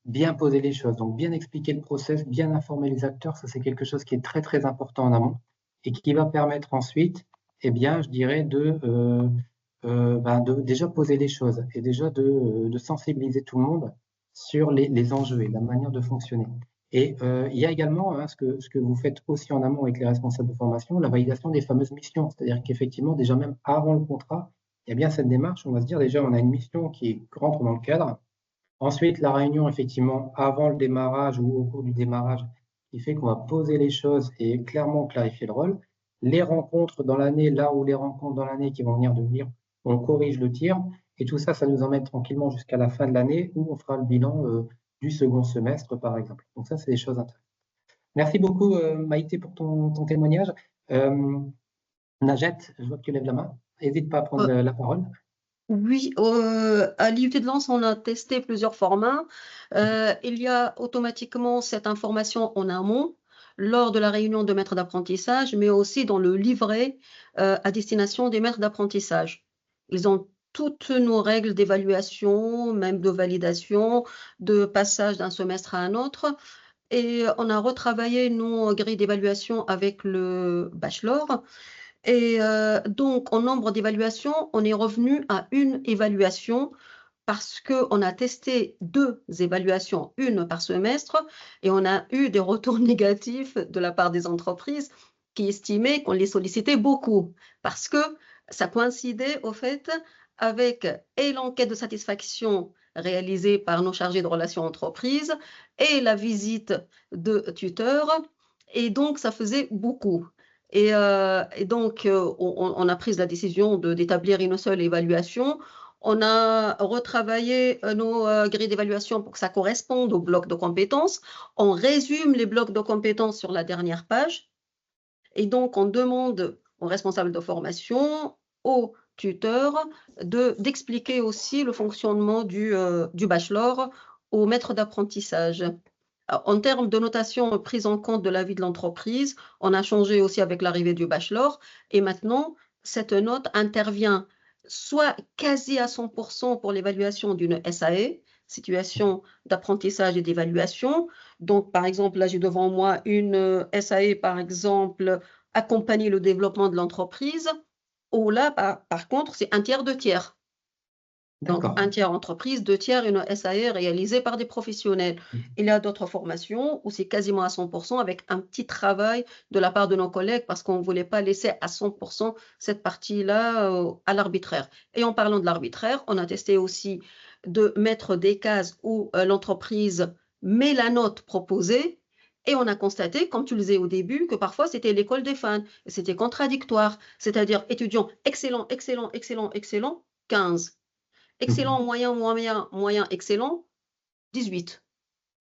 bien poser les choses. Donc, bien expliquer le process, bien informer les acteurs, ça, c'est quelque chose qui est très, très important en amont et qui va permettre ensuite, eh bien, je dirais, de déjà poser les choses et déjà de sensibiliser tout le monde sur les enjeux et la manière de fonctionner. Et il y a également hein, ce que vous faites aussi en amont avec les responsables de formation, la validation des fameuses missions. C'est-à-dire qu'effectivement, déjà même avant le contrat, il y a bien cette démarche. On va se dire déjà, on a une mission qui rentre dans le cadre. Ensuite, la réunion, effectivement, avant le démarrage ou au cours du démarrage, qui fait qu'on va poser les choses et clairement clarifier le rôle. Les rencontres dans l'année, là où les rencontres dans l'année qui vont venir de venir, on corrige le tir. Et tout ça, ça nous emmène tranquillement jusqu'à la fin de l'année où on fera le bilan du second semestre, par exemple. Donc ça, c'est des choses intéressantes. Merci beaucoup, Maïté, pour ton témoignage. Najat, je vois que tu lèves la main. N'hésite pas à prendre la parole. Oui, à l'IUT de Lens, on a testé plusieurs formats. Il y a automatiquement cette information en amont lors de la réunion de maîtres d'apprentissage, mais aussi dans le livret à destination des maîtres d'apprentissage. Ils ont toutes nos règles d'évaluation, même de validation, de passage d'un semestre à un autre. Et on a retravaillé nos grilles d'évaluation avec le bachelor. Et donc, en nombre d'évaluations, on est revenu à une évaluation parce qu'on a testé 2 évaluations, une par semestre, et on a eu des retours négatifs de la part des entreprises qui estimaient qu'on les sollicitait beaucoup parce que ça coïncidait au fait avec et l'enquête de satisfaction réalisée par nos chargés de relations entreprises et la visite de tuteurs, et donc ça faisait beaucoup. Et donc, on a pris la décision d'établir une seule évaluation. On a retravaillé nos grilles d'évaluation pour que ça corresponde aux blocs de compétences. On résume les blocs de compétences sur la dernière page. Et donc, on demande aux responsables de formation, aux tuteurs, d'expliquer aussi le fonctionnement du bachelor aux maîtres d'apprentissage. En termes de notation prise en compte de la vie de l'entreprise, on a changé aussi avec l'arrivée du bachelor et maintenant, cette note intervient soit quasi à 100% pour l'évaluation d'une SAE, situation d'apprentissage et d'évaluation. Donc, par exemple, là, j'ai devant moi une SAE, par exemple, accompagner le développement de l'entreprise, où là, par contre, c'est un tiers, 2 tiers. Donc, D'accord. un tiers entreprise, 2 tiers une SAE réalisée par des professionnels. Il y a d'autres formations où c'est quasiment à 100% avec un petit travail de la part de nos collègues parce qu'on ne voulait pas laisser à 100% cette partie-là à l'arbitraire. Et en parlant de l'arbitraire, on a testé aussi de mettre des cases où l'entreprise met la note proposée et on a constaté, comme tu le disais au début, que parfois c'était l'école des fans. C'était contradictoire, c'est-à-dire étudiants excellent, excellent, excellent, excellent, 15. Excellent, moyen, moyen, moyen, excellent, 18.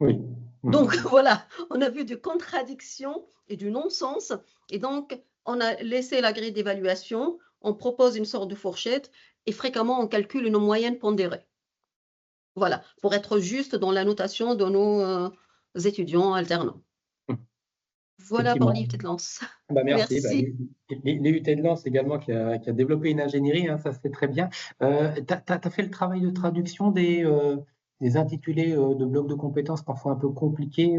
Oui. Donc voilà, on a vu des contradictions et du non-sens. Et donc, on a laissé la grille d'évaluation, on propose une sorte de fourchette et fréquemment, on calcule une moyenne pondérée. Voilà, pour être juste dans la notation de nos étudiants alternants. Voilà pour l'IUT de Lens. Bah, merci. Merci. L'IUT de Lens également qui a développé une ingénierie, hein, ça c'est très bien. Tu as fait le travail de traduction des intitulés de blocs de compétences parfois un peu compliqués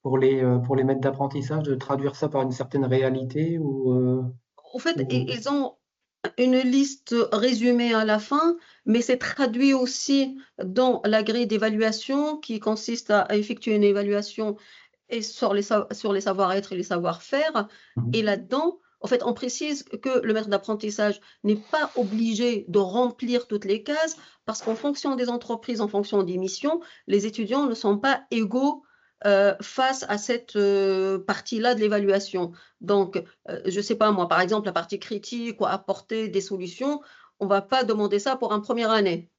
pour les maîtres d'apprentissage, de traduire ça par une certaine réalité En fait, ils ont une liste résumée à la fin, mais c'est traduit aussi dans la grille d'évaluation qui consiste à effectuer une évaluation et sur les savoir-être et les savoir-faire. Et là-dedans, en fait, on précise que le maître d'apprentissage n'est pas obligé de remplir toutes les cases parce qu'en fonction des entreprises, en fonction des missions, les étudiants ne sont pas égaux face à cette partie-là de l'évaluation. Donc, je ne sais pas moi, par exemple, la partie critique ou apporter des solutions, on ne va pas demander ça pour une première année.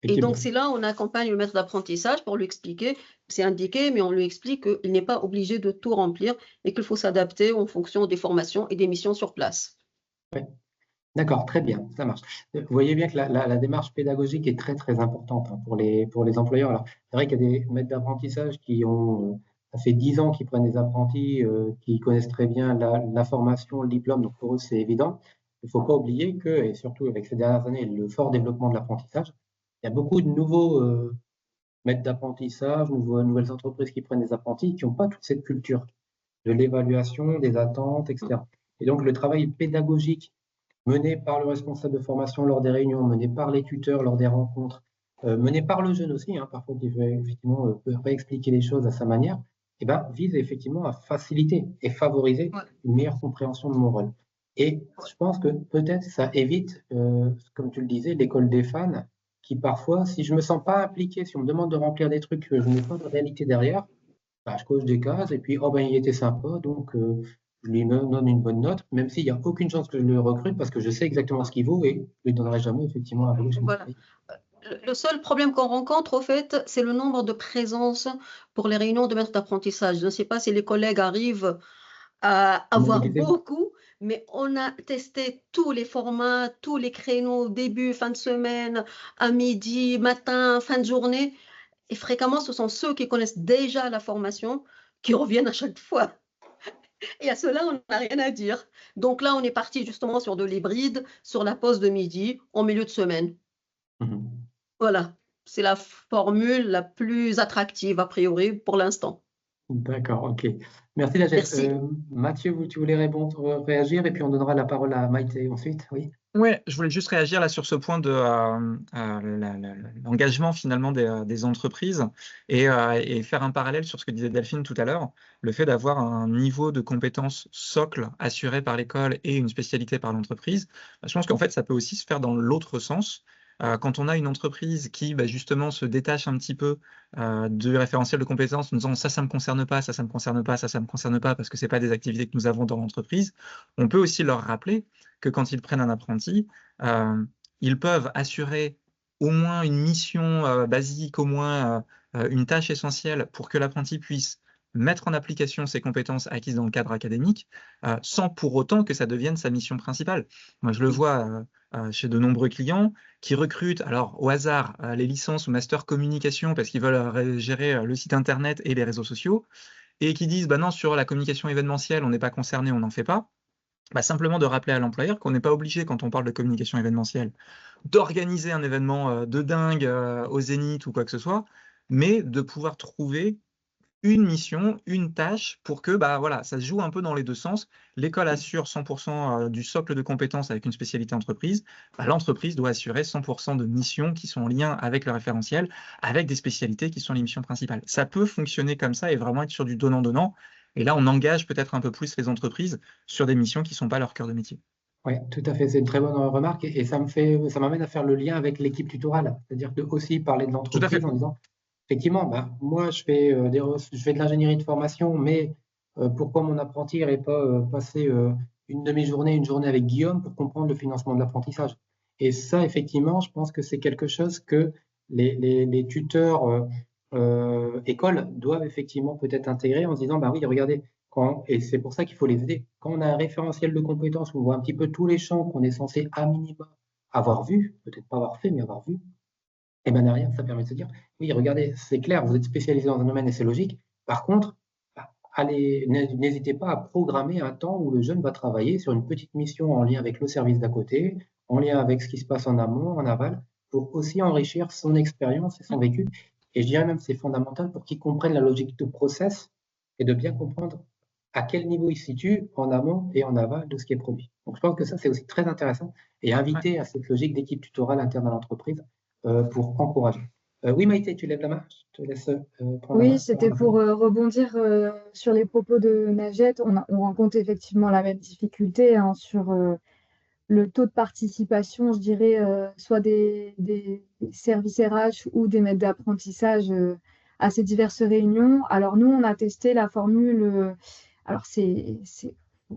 Et donc, Effectivement. c'est là où on accompagne le maître d'apprentissage pour lui expliquer, c'est indiqué, mais on lui explique qu'il n'est pas obligé de tout remplir et qu'il faut s'adapter en fonction des formations et des missions sur place. Ouais. D'accord, très bien, ça marche. Vous voyez bien que la démarche pédagogique est très, très importante, hein, pour les employeurs. Alors, c'est vrai qu'il y a des maîtres d'apprentissage qui ont, ça fait 10 ans qu'ils prennent des apprentis, qui connaissent très bien la formation, le diplôme, donc pour eux, c'est évident. Il ne faut pas oublier que, et surtout avec ces dernières années, le fort développement de l'apprentissage, il y a beaucoup de nouveaux maîtres d'apprentissage, nouvelles entreprises qui prennent des apprentis qui n'ont pas toute cette culture de l'évaluation, des attentes, etc. Et donc, le travail pédagogique mené par le responsable de formation lors des réunions, mené par les tuteurs lors des rencontres, mené par le jeune aussi, hein, parfois qui veut effectivement peut réexpliquer les choses à sa manière, et ben, vise effectivement à faciliter et favoriser Ouais. une meilleure compréhension de mon rôle. Et je pense que peut-être ça évite, comme tu le disais, l'école des fans, qui parfois, si je me sens pas impliqué, si on me demande de remplir des trucs que je n'ai pas de réalité derrière, bah, je coche des cases et puis, oh ben, il était sympa, donc je lui donne une bonne note, même s'il n'y a aucune chance que je le recrute parce que je sais exactement ce qu'il vaut et je ne lui donnerai jamais effectivement un boulot chez mon Voilà. pays. Le seul problème qu'on rencontre, au fait, c'est le nombre de présences pour les réunions de maître d'apprentissage. Je ne sais pas si les collègues arrivent à avoir Mobiliser. beaucoup, mais on a testé tous les formats, tous les créneaux, début, fin de semaine, à midi, matin, fin de journée. Et fréquemment, ce sont ceux qui connaissent déjà la formation qui reviennent à chaque fois. Et à cela, on n'a rien à dire. Donc là, on est parti justement sur de l'hybride, sur la pause de midi, en milieu de semaine. Mhm. Voilà, c'est la formule la plus attractive, a priori, pour l'instant. D'accord, ok. Merci Lagette. Merci. Mathieu, tu voulais répondre, réagir et puis on donnera la parole à Maïté ensuite, oui. Ouais, je voulais juste réagir là sur ce point de l'engagement finalement des entreprises et faire un parallèle sur ce que disait Delphine tout à l'heure, le fait d'avoir un niveau de compétences socle assuré par l'école et une spécialité par l'entreprise. Je pense qu'en fait, ça peut aussi se faire dans l'autre sens. Quand on a une entreprise qui justement se détache un petit peu du référentiel de compétences en disant ça me concerne pas, ça me concerne pas, ça me concerne pas parce que c'est pas des activités que nous avons dans l'entreprise, on peut aussi leur rappeler que quand ils prennent un apprenti, ils peuvent assurer au moins une mission basique, au moins une tâche essentielle pour que l'apprenti puisse mettre en application ses compétences acquises dans le cadre académique, sans pour autant que ça devienne sa mission principale. Moi, je le vois chez de nombreux clients qui recrutent, alors au hasard, les licences ou master communication parce qu'ils veulent gérer le site internet et les réseaux sociaux, et qui disent, bah non, sur la communication événementielle, on n'est pas concerné, on n'en fait pas. Simplement de rappeler à l'employeur qu'on n'est pas obligé, quand on parle de communication événementielle, d'organiser un événement de dingue au Zénith ou quoi que ce soit, mais de pouvoir trouver une mission, une tâche pour que voilà, ça se joue un peu dans les deux sens. L'école assure 100% du socle de compétences avec une spécialité entreprise. L'entreprise doit assurer 100% de missions qui sont en lien avec le référentiel, avec des spécialités qui sont les missions principales. Ça peut fonctionner comme ça et vraiment être sur du donnant-donnant. Et là, on engage peut-être un peu plus les entreprises sur des missions qui ne sont pas leur cœur de métier. Oui, tout à fait, c'est une très bonne remarque et ça m'amène à faire le lien avec l'équipe tutorale, c'est-à-dire de aussi parler de Tout à fait. l'entreprise en disant, effectivement, moi je fais de l'ingénierie de formation, mais pourquoi mon apprenti n'irait pas passer une demi-journée, une journée avec Guillaume pour comprendre le financement de l'apprentissage? Et ça, effectivement, je pense que c'est quelque chose que les tuteurs écoles doivent effectivement peut-être intégrer en se disant, bah oui, regardez, et c'est pour ça qu'il faut les aider. Quand on a un référentiel de compétences où on voit un petit peu tous les champs qu'on est censé à minima avoir vu, peut-être pas avoir fait, mais avoir vu, et bien derrière, ça permet de se dire, oui, regardez, c'est clair, vous êtes spécialisé dans un domaine et c'est logique. Par contre, n'hésitez pas à programmer un temps où le jeune va travailler sur une petite mission en lien avec le service d'à côté, en lien avec ce qui se passe en amont, en aval, pour aussi enrichir son expérience et son vécu. Et je dirais même que c'est fondamental pour qu'ils comprennent la logique de process et de bien comprendre à quel niveau il se situe en amont et en aval de ce qui est produit. Donc je pense que ça, c'est aussi très intéressant et inviter à cette logique d'équipe tutorale interne à l'entreprise pour encourager. Oui, Maïté, tu lèves la main, je te laisse prendre la main. Oui, c'était pour rebondir sur les propos de Najette. On rencontre effectivement la même difficulté sur le taux de participation, je dirais, soit des services RH ou des maîtres d'apprentissage à ces diverses réunions. Alors nous, on a testé la formule, alors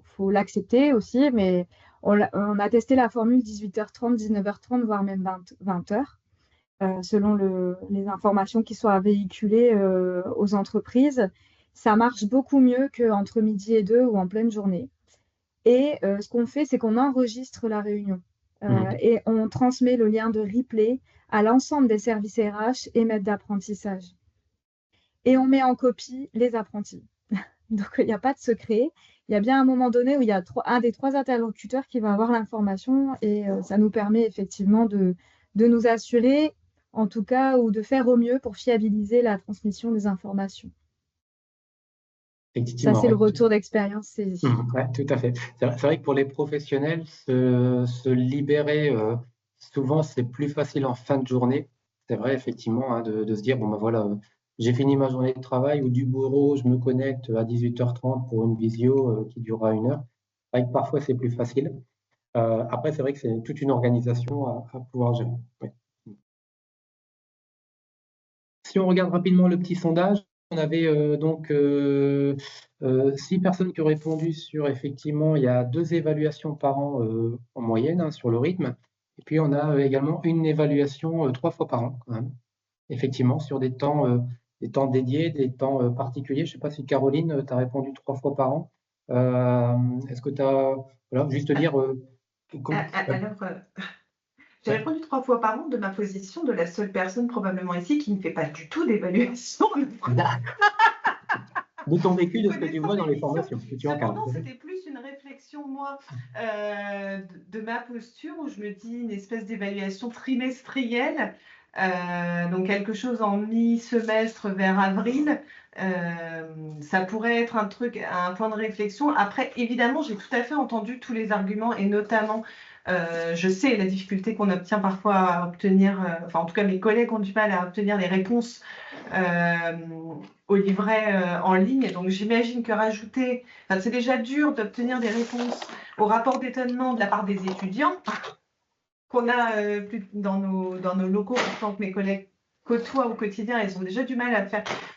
faut l'accepter aussi, mais on a testé la formule 18h30, 19h30, voire même 20h. selon les informations qui soient véhiculées aux entreprises. Ça marche beaucoup mieux qu'entre midi et 2 ou en pleine journée. Et ce qu'on fait, c'est qu'on enregistre la réunion et on transmet le lien de replay à l'ensemble des services RH et maîtres d'apprentissage. Et on met en copie les apprentis. Donc, il n'y a pas de secret. Il y a bien un moment donné où il y a un des 3 interlocuteurs qui va avoir l'information et ça nous permet effectivement de nous assurer, en tout cas, ou de faire au mieux pour fiabiliser la transmission des informations. Ça, Effectivement, c'est le ouais. retour d'expérience saisie. Ouais, tout à fait. C'est vrai que pour les professionnels, se libérer, souvent, c'est plus facile en fin de journée. C'est vrai, effectivement, hein, de se dire, bon, ben voilà, j'ai fini ma journée de travail ou du bureau, je me connecte à 18h30 pour une visio qui durera 1 heure. C'est vrai que parfois, c'est plus facile. Après, c'est vrai que c'est toute une organisation à pouvoir gérer. Ouais. Si on regarde rapidement le petit sondage, on avait donc 6 personnes qui ont répondu sur effectivement, il y a 2 évaluations par an en moyenne hein, sur le rythme. Et puis on a également une évaluation 3 fois par an quand même. Effectivement, sur des temps dédiés, des temps particuliers. Je ne sais pas si Caroline, tu as répondu 3 fois par an. Est-ce que tu as, voilà, juste dire. Alors, j'ai répondu 3 fois par an de ma position de la seule personne probablement ici qui ne fait pas du tout d'évaluation. De ton vécu, de ce que tu vois dans les formations que tu encadres. Cependant, c'était plus une réflexion, moi, de ma posture où je me dis une espèce d'évaluation trimestrielle, donc quelque chose en mi-semestre vers avril. Ça pourrait être un point de réflexion. Après, évidemment, j'ai tout à fait entendu tous les arguments et notamment, je sais la difficulté qu'on obtient parfois à obtenir, enfin en tout cas mes collègues ont du mal à obtenir les réponses au livret en ligne. Donc j'imagine que rajouter, enfin, c'est déjà dur d'obtenir des réponses au rapport d'étonnement de la part des étudiants qu'on a dans nos locaux, tant que mes collègues côtoient au quotidien, ils ont déjà du mal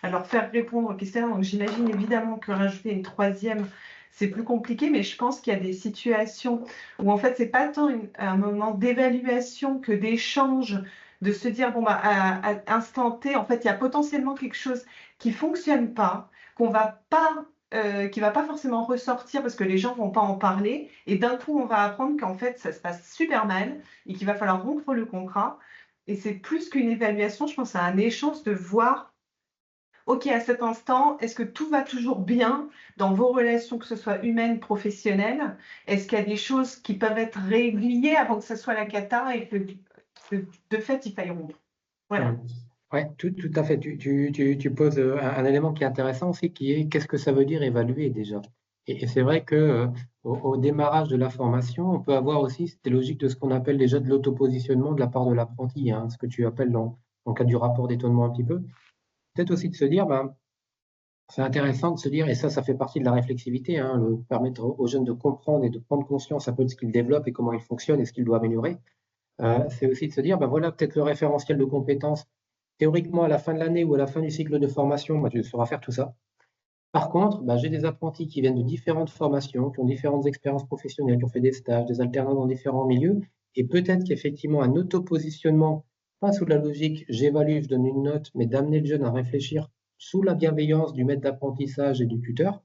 à leur faire répondre aux questions. Donc j'imagine évidemment que rajouter une 3e, c'est plus compliqué, mais je pense qu'il y a des situations où en fait c'est pas tant un moment d'évaluation que d'échange, de se dire bon bah à instant T, en fait il y a potentiellement quelque chose qui fonctionne pas, qui va pas forcément ressortir parce que les gens vont pas en parler, et d'un coup on va apprendre qu'en fait ça se passe super mal et qu'il va falloir rompre le contrat. Et c'est plus qu'une évaluation, je pense à un échange de voir, ok, à cet instant, est-ce que tout va toujours bien dans vos relations, que ce soit humaines, professionnelles? Est-ce qu'il y a des choses qui peuvent être régulières avant que ce soit la cata et que de fait il faille rompre? Voilà. Oui, tout à fait. Tu poses un élément qui est intéressant aussi, qui est qu'est-ce que ça veut dire évaluer déjà. Et c'est vrai que au démarrage de la formation, on peut avoir aussi cette logique de ce qu'on appelle déjà de l'autopositionnement de la part de l'apprenti, hein, ce que tu appelles dans le cadre du rapport d'étonnement un petit peu. Peut-être aussi de se dire, ben, c'est intéressant de se dire, et ça fait partie de la réflexivité, hein, permettre aux jeunes de comprendre et de prendre conscience un peu de ce qu'ils développent et comment ils fonctionnent et ce qu'ils doivent améliorer. C'est aussi de se dire, ben voilà, peut-être le référentiel de compétences. Théoriquement, à la fin de l'année ou à la fin du cycle de formation, moi, tu sauras faire tout ça. Par contre, bah, j'ai des apprentis qui viennent de différentes formations, qui ont différentes expériences professionnelles, qui ont fait des stages, des alternances dans différents milieux, et peut-être qu'effectivement, un autopositionnement, pas sous la logique j'évalue, je donne une note, mais d'amener le jeune à réfléchir sous la bienveillance du maître d'apprentissage et du tuteur,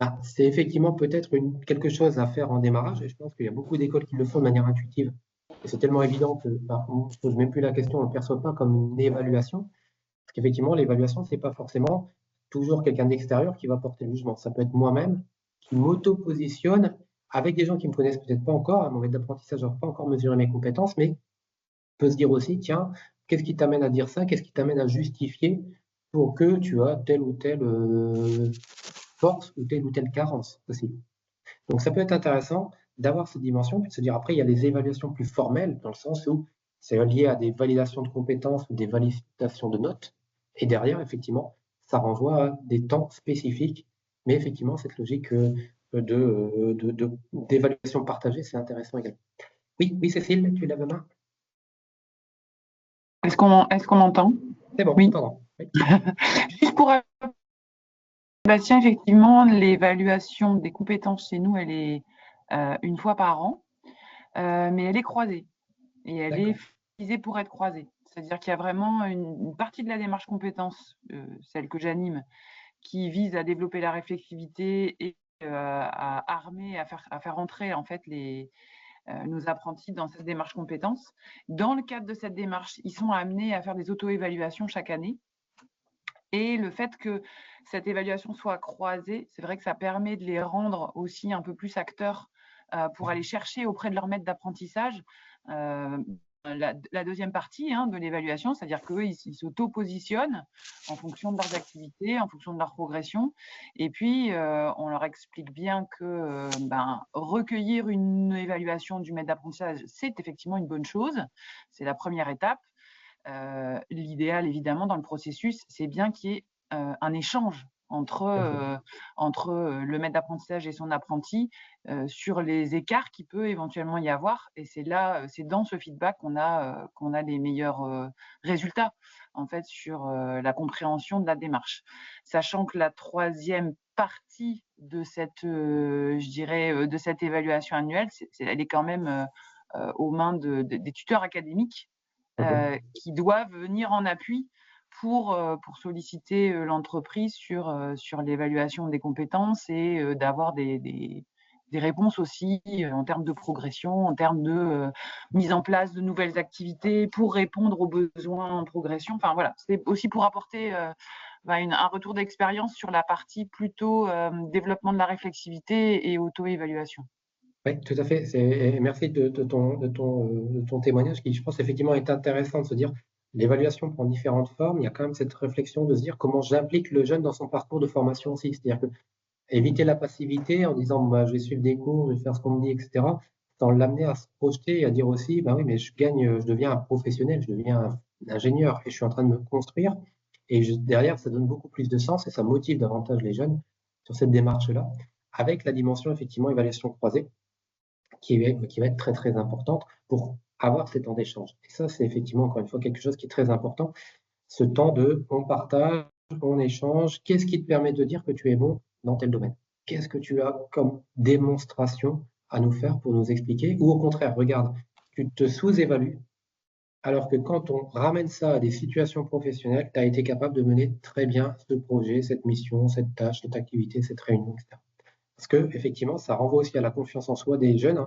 bah, c'est effectivement peut-être quelque chose à faire en démarrage, et je pense qu'il y a beaucoup d'écoles qui le font de manière intuitive. Et c'est tellement évident que bah, on ne se pose même plus la question, on ne le perçoit pas comme une évaluation. Parce qu'effectivement, l'évaluation, ce n'est pas forcément toujours quelqu'un d'extérieur qui va porter le jugement. Ça peut être moi-même qui m'auto-positionne avec des gens qui ne me connaissent peut-être pas encore. À mon maître d'apprentissage, je n'ai pas encore mesuré mes compétences, mais peut se dire aussi, tiens, qu'est-ce qui t'amène à dire ça? Qu'est-ce qui t'amène à justifier pour que tu as telle ou telle force ou telle carence aussi. Donc ça peut être intéressant d'avoir cette dimension, puis de se dire après, il y a les évaluations plus formelles, dans le sens où c'est lié à des validations de compétences ou des validations de notes. Et derrière, effectivement, ça renvoie à des temps spécifiques. Mais effectivement, cette logique d'évaluation partagée, c'est intéressant également. Oui, Cécile, tu lèves la main. Est-ce qu'on m'entend? C'est bon, oui. Pardon. Oui. Juste pour Sébastien, effectivement, l'évaluation des compétences chez nous, elle est une fois par an, mais elle est croisée. Et elle est visée pour être croisée. C'est-à-dire qu'il y a vraiment une partie de la démarche compétences, celle que j'anime, qui vise à développer la réflexivité et à armer, à faire entrer en fait nos apprentis dans cette démarche compétences. Dans le cadre de cette démarche, ils sont amenés à faire des auto-évaluations chaque année. Et le fait que cette évaluation soit croisée, c'est vrai que ça permet de les rendre aussi un peu plus acteurs pour aller chercher auprès de leur maître d'apprentissage la deuxième partie de l'évaluation, c'est-à-dire qu'eux, ils s'auto-positionnent en fonction de leurs activités, en fonction de leur progression. Et puis, on leur explique bien que recueillir une évaluation du maître d'apprentissage, c'est effectivement une bonne chose. C'est la première étape. L'idéal, évidemment, dans le processus, c'est bien qu'il y ait un échange entre le maître d'apprentissage et son apprenti sur les écarts qu'il peut éventuellement y avoir. Et c'est dans ce feedback qu'on a les meilleurs résultats, en fait, sur la compréhension de la démarche. Sachant que la troisième partie de cette évaluation annuelle, elle est quand même aux mains des tuteurs académiques qui doivent venir en appui pour solliciter l'entreprise sur l'évaluation des compétences et d'avoir des réponses aussi en termes de progression, en termes de mise en place de nouvelles activités pour répondre aux besoins en progression. Enfin voilà, c'est aussi pour apporter un retour d'expérience sur la partie plutôt développement de la réflexivité et auto-évaluation. Oui, tout à fait. Et merci de ton témoignage qui, je pense, effectivement est intéressant de se dire l'évaluation prend différentes formes. Il y a quand même cette réflexion de se dire comment j'implique le jeune dans son parcours de formation aussi. C'est-à-dire que éviter la passivité en disant je vais suivre des cours, je vais faire ce qu'on me dit, etc. Sans l'amener à se projeter et à dire aussi oui, mais je deviens un professionnel, je deviens un ingénieur et je suis en train de me construire. Et derrière, ça donne beaucoup plus de sens et ça motive davantage les jeunes sur cette démarche-là, avec la dimension effectivement évaluation croisée qui va être très très importante pour avoir ces temps d'échange. Et ça, c'est effectivement encore une fois quelque chose qui est très important. Ce temps on partage, on échange. Qu'est-ce qui te permet de dire que tu es bon dans tel domaine? Qu'est-ce que tu as comme démonstration à nous faire pour nous expliquer? Ou au contraire, regarde, tu te sous-évalues, alors que quand on ramène ça à des situations professionnelles, tu as été capable de mener très bien ce projet, cette mission, cette tâche, cette activité, cette réunion, etc. Parce que effectivement, ça renvoie aussi à la confiance en soi des jeunes.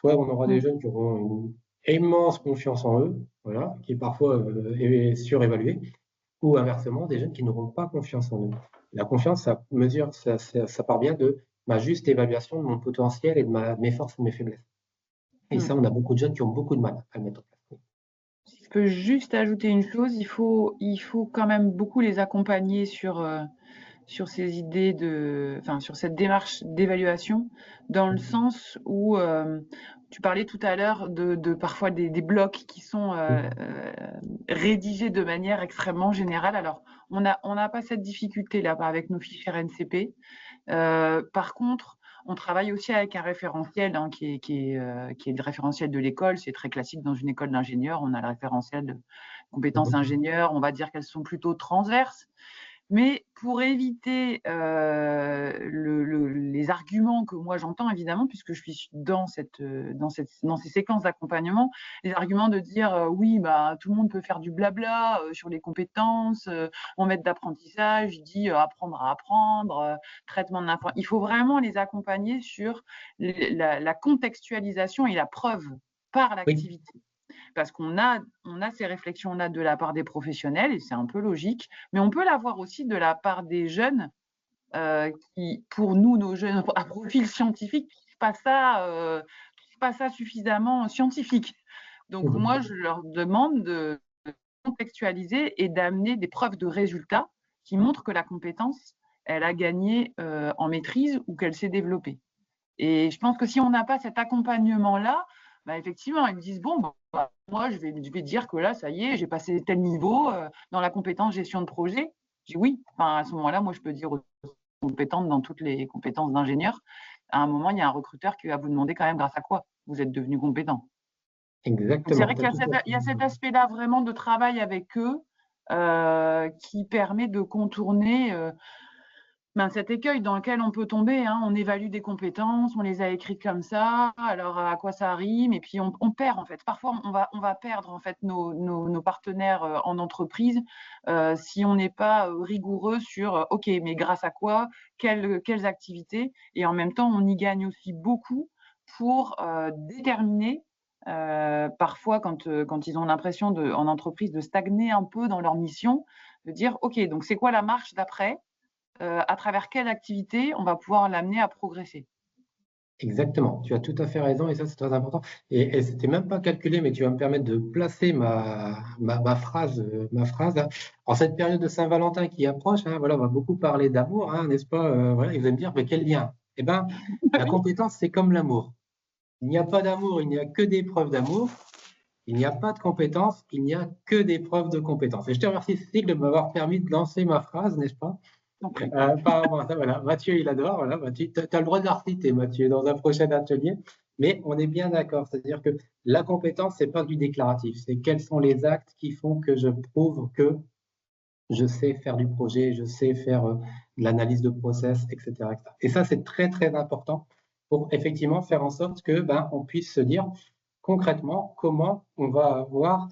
Soit on aura des jeunes qui auront une immense confiance en eux, voilà, qui est parfois surévaluée, ou inversement, des jeunes qui n'auront pas confiance en eux. La confiance, ça part bien de ma juste évaluation de mon potentiel et de mes forces et de mes faiblesses. Et ça, on a beaucoup de jeunes qui ont beaucoup de mal à le mettre en place. Si je peux juste ajouter une chose, il faut quand même beaucoup les accompagner sur ces idées sur cette démarche d'évaluation, dans le sens où tu parlais tout à l'heure de parfois des blocs qui sont rédigés de manière extrêmement générale. Alors, on n'a pas cette difficulté-là avec nos fichiers RNCP. Par contre, on travaille aussi avec un référentiel qui est le référentiel de l'école. C'est très classique dans une école d'ingénieurs. On a le référentiel de compétences ingénieurs. On va dire qu'elles sont plutôt transverses. Mais pour éviter les arguments que moi j'entends, évidemment, puisque je suis dans ces séquences d'accompagnement, les arguments de dire oui, tout le monde peut faire du blabla sur les compétences, mon maître d'apprentissage, il dit apprendre à apprendre, traitement de l'information. Il faut vraiment les accompagner sur la contextualisation et la preuve par l'activité. Oui. Parce qu'on a ces réflexions-là de la part des professionnels, et c'est un peu logique, mais on peut l'avoir aussi de la part des jeunes qui, pour nous, nos jeunes à profil scientifique, ne trouvent pas ça suffisamment scientifique. Donc moi, je leur demande de contextualiser et d'amener des preuves de résultats qui montrent que la compétence, elle a gagné en maîtrise ou qu'elle s'est développée. Et je pense que si on n'a pas cet accompagnement-là, effectivement, ils me disent moi, je vais dire que là, ça y est, j'ai passé tel niveau dans la compétence gestion de projet. Je dis oui. À ce moment-là, moi, je peux dire compétente dans toutes les compétences d'ingénieur. À un moment, il y a un recruteur qui va vous demander quand même grâce à quoi vous êtes devenu compétent. Exactement. C'est vrai qu'il y a cet aspect-là vraiment de travail avec eux qui permet de contourner cet écueil dans lequel on peut tomber, hein. On évalue des compétences, on les a écrites comme ça, alors à quoi ça rime, et puis on perd en fait. Parfois, on va perdre en fait nos partenaires en entreprise si on n'est pas rigoureux sur OK, mais grâce à quoi, quelles activités, et en même temps, on y gagne aussi beaucoup pour déterminer. Parfois, quand ils ont l'impression en entreprise de stagner un peu dans leur mission, de dire OK, donc c'est quoi la marche d'après? À travers quelle activité on va pouvoir l'amener à progresser. Exactement, tu as tout à fait raison et ça c'est très important. Et c'était même pas calculé, mais tu vas me permettre de placer ma phrase, là. En cette période de Saint-Valentin qui approche, hein, voilà, on va beaucoup parler d'amour, hein, n'est-ce pas? Voilà, et vous allez me dire, mais quel lien? Eh ben, la compétence, c'est comme l'amour. Il n'y a pas d'amour, il n'y a que des preuves d'amour. Il n'y a pas de compétences, il n'y a que des preuves de compétences. Et je te remercie, Cécile, de m'avoir permis de lancer ma phrase, n'est-ce pas? Par rapport à ça, voilà. Mathieu, il adore. Voilà. Tu as le droit de la reciter, Mathieu, dans un prochain atelier. Mais on est bien d'accord. C'est-à-dire que la compétence, c'est pas du déclaratif. C'est quels sont les actes qui font que je prouve que je sais faire du projet, je sais faire de l'analyse de process, etc., etc. Et ça, c'est très, très important pour effectivement faire en sorte que on puisse se dire concrètement comment on va avoir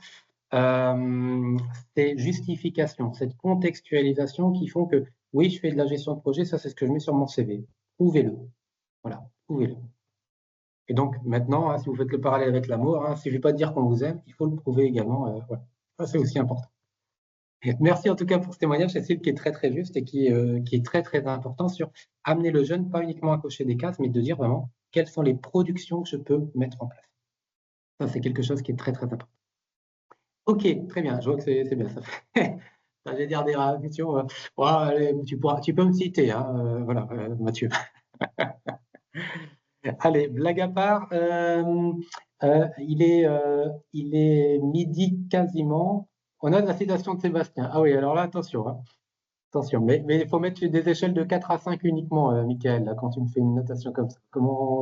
ces justifications, cette contextualisation qui font que oui, je fais de la gestion de projet, ça c'est ce que je mets sur mon CV. Prouvez-le. Voilà, prouvez-le. Et donc maintenant, hein, si vous faites le parallèle avec l'amour, hein, il ne suffit pas de dire qu'on vous aime, il faut le prouver également. Voilà. Ça c'est aussi important. Merci en tout cas pour ce témoignage, Cécile, qui est très très juste et qui est très très important sur amener le jeune, pas uniquement à cocher des cases, mais de dire vraiment quelles sont les productions que je peux mettre en place. Ça c'est quelque chose qui est très très important. Ok, très bien, je vois que c'est bien ça. J'allais dire des réactions. Allez, tu peux me citer, hein, voilà, Mathieu. Allez, blague à part, il est midi quasiment. On a de la citation de Sébastien. Ah oui, alors là, attention, hein. Attention, mais il faut mettre des échelles de 4 à 5 uniquement, Michael, là, quand tu me fais une notation comme ça.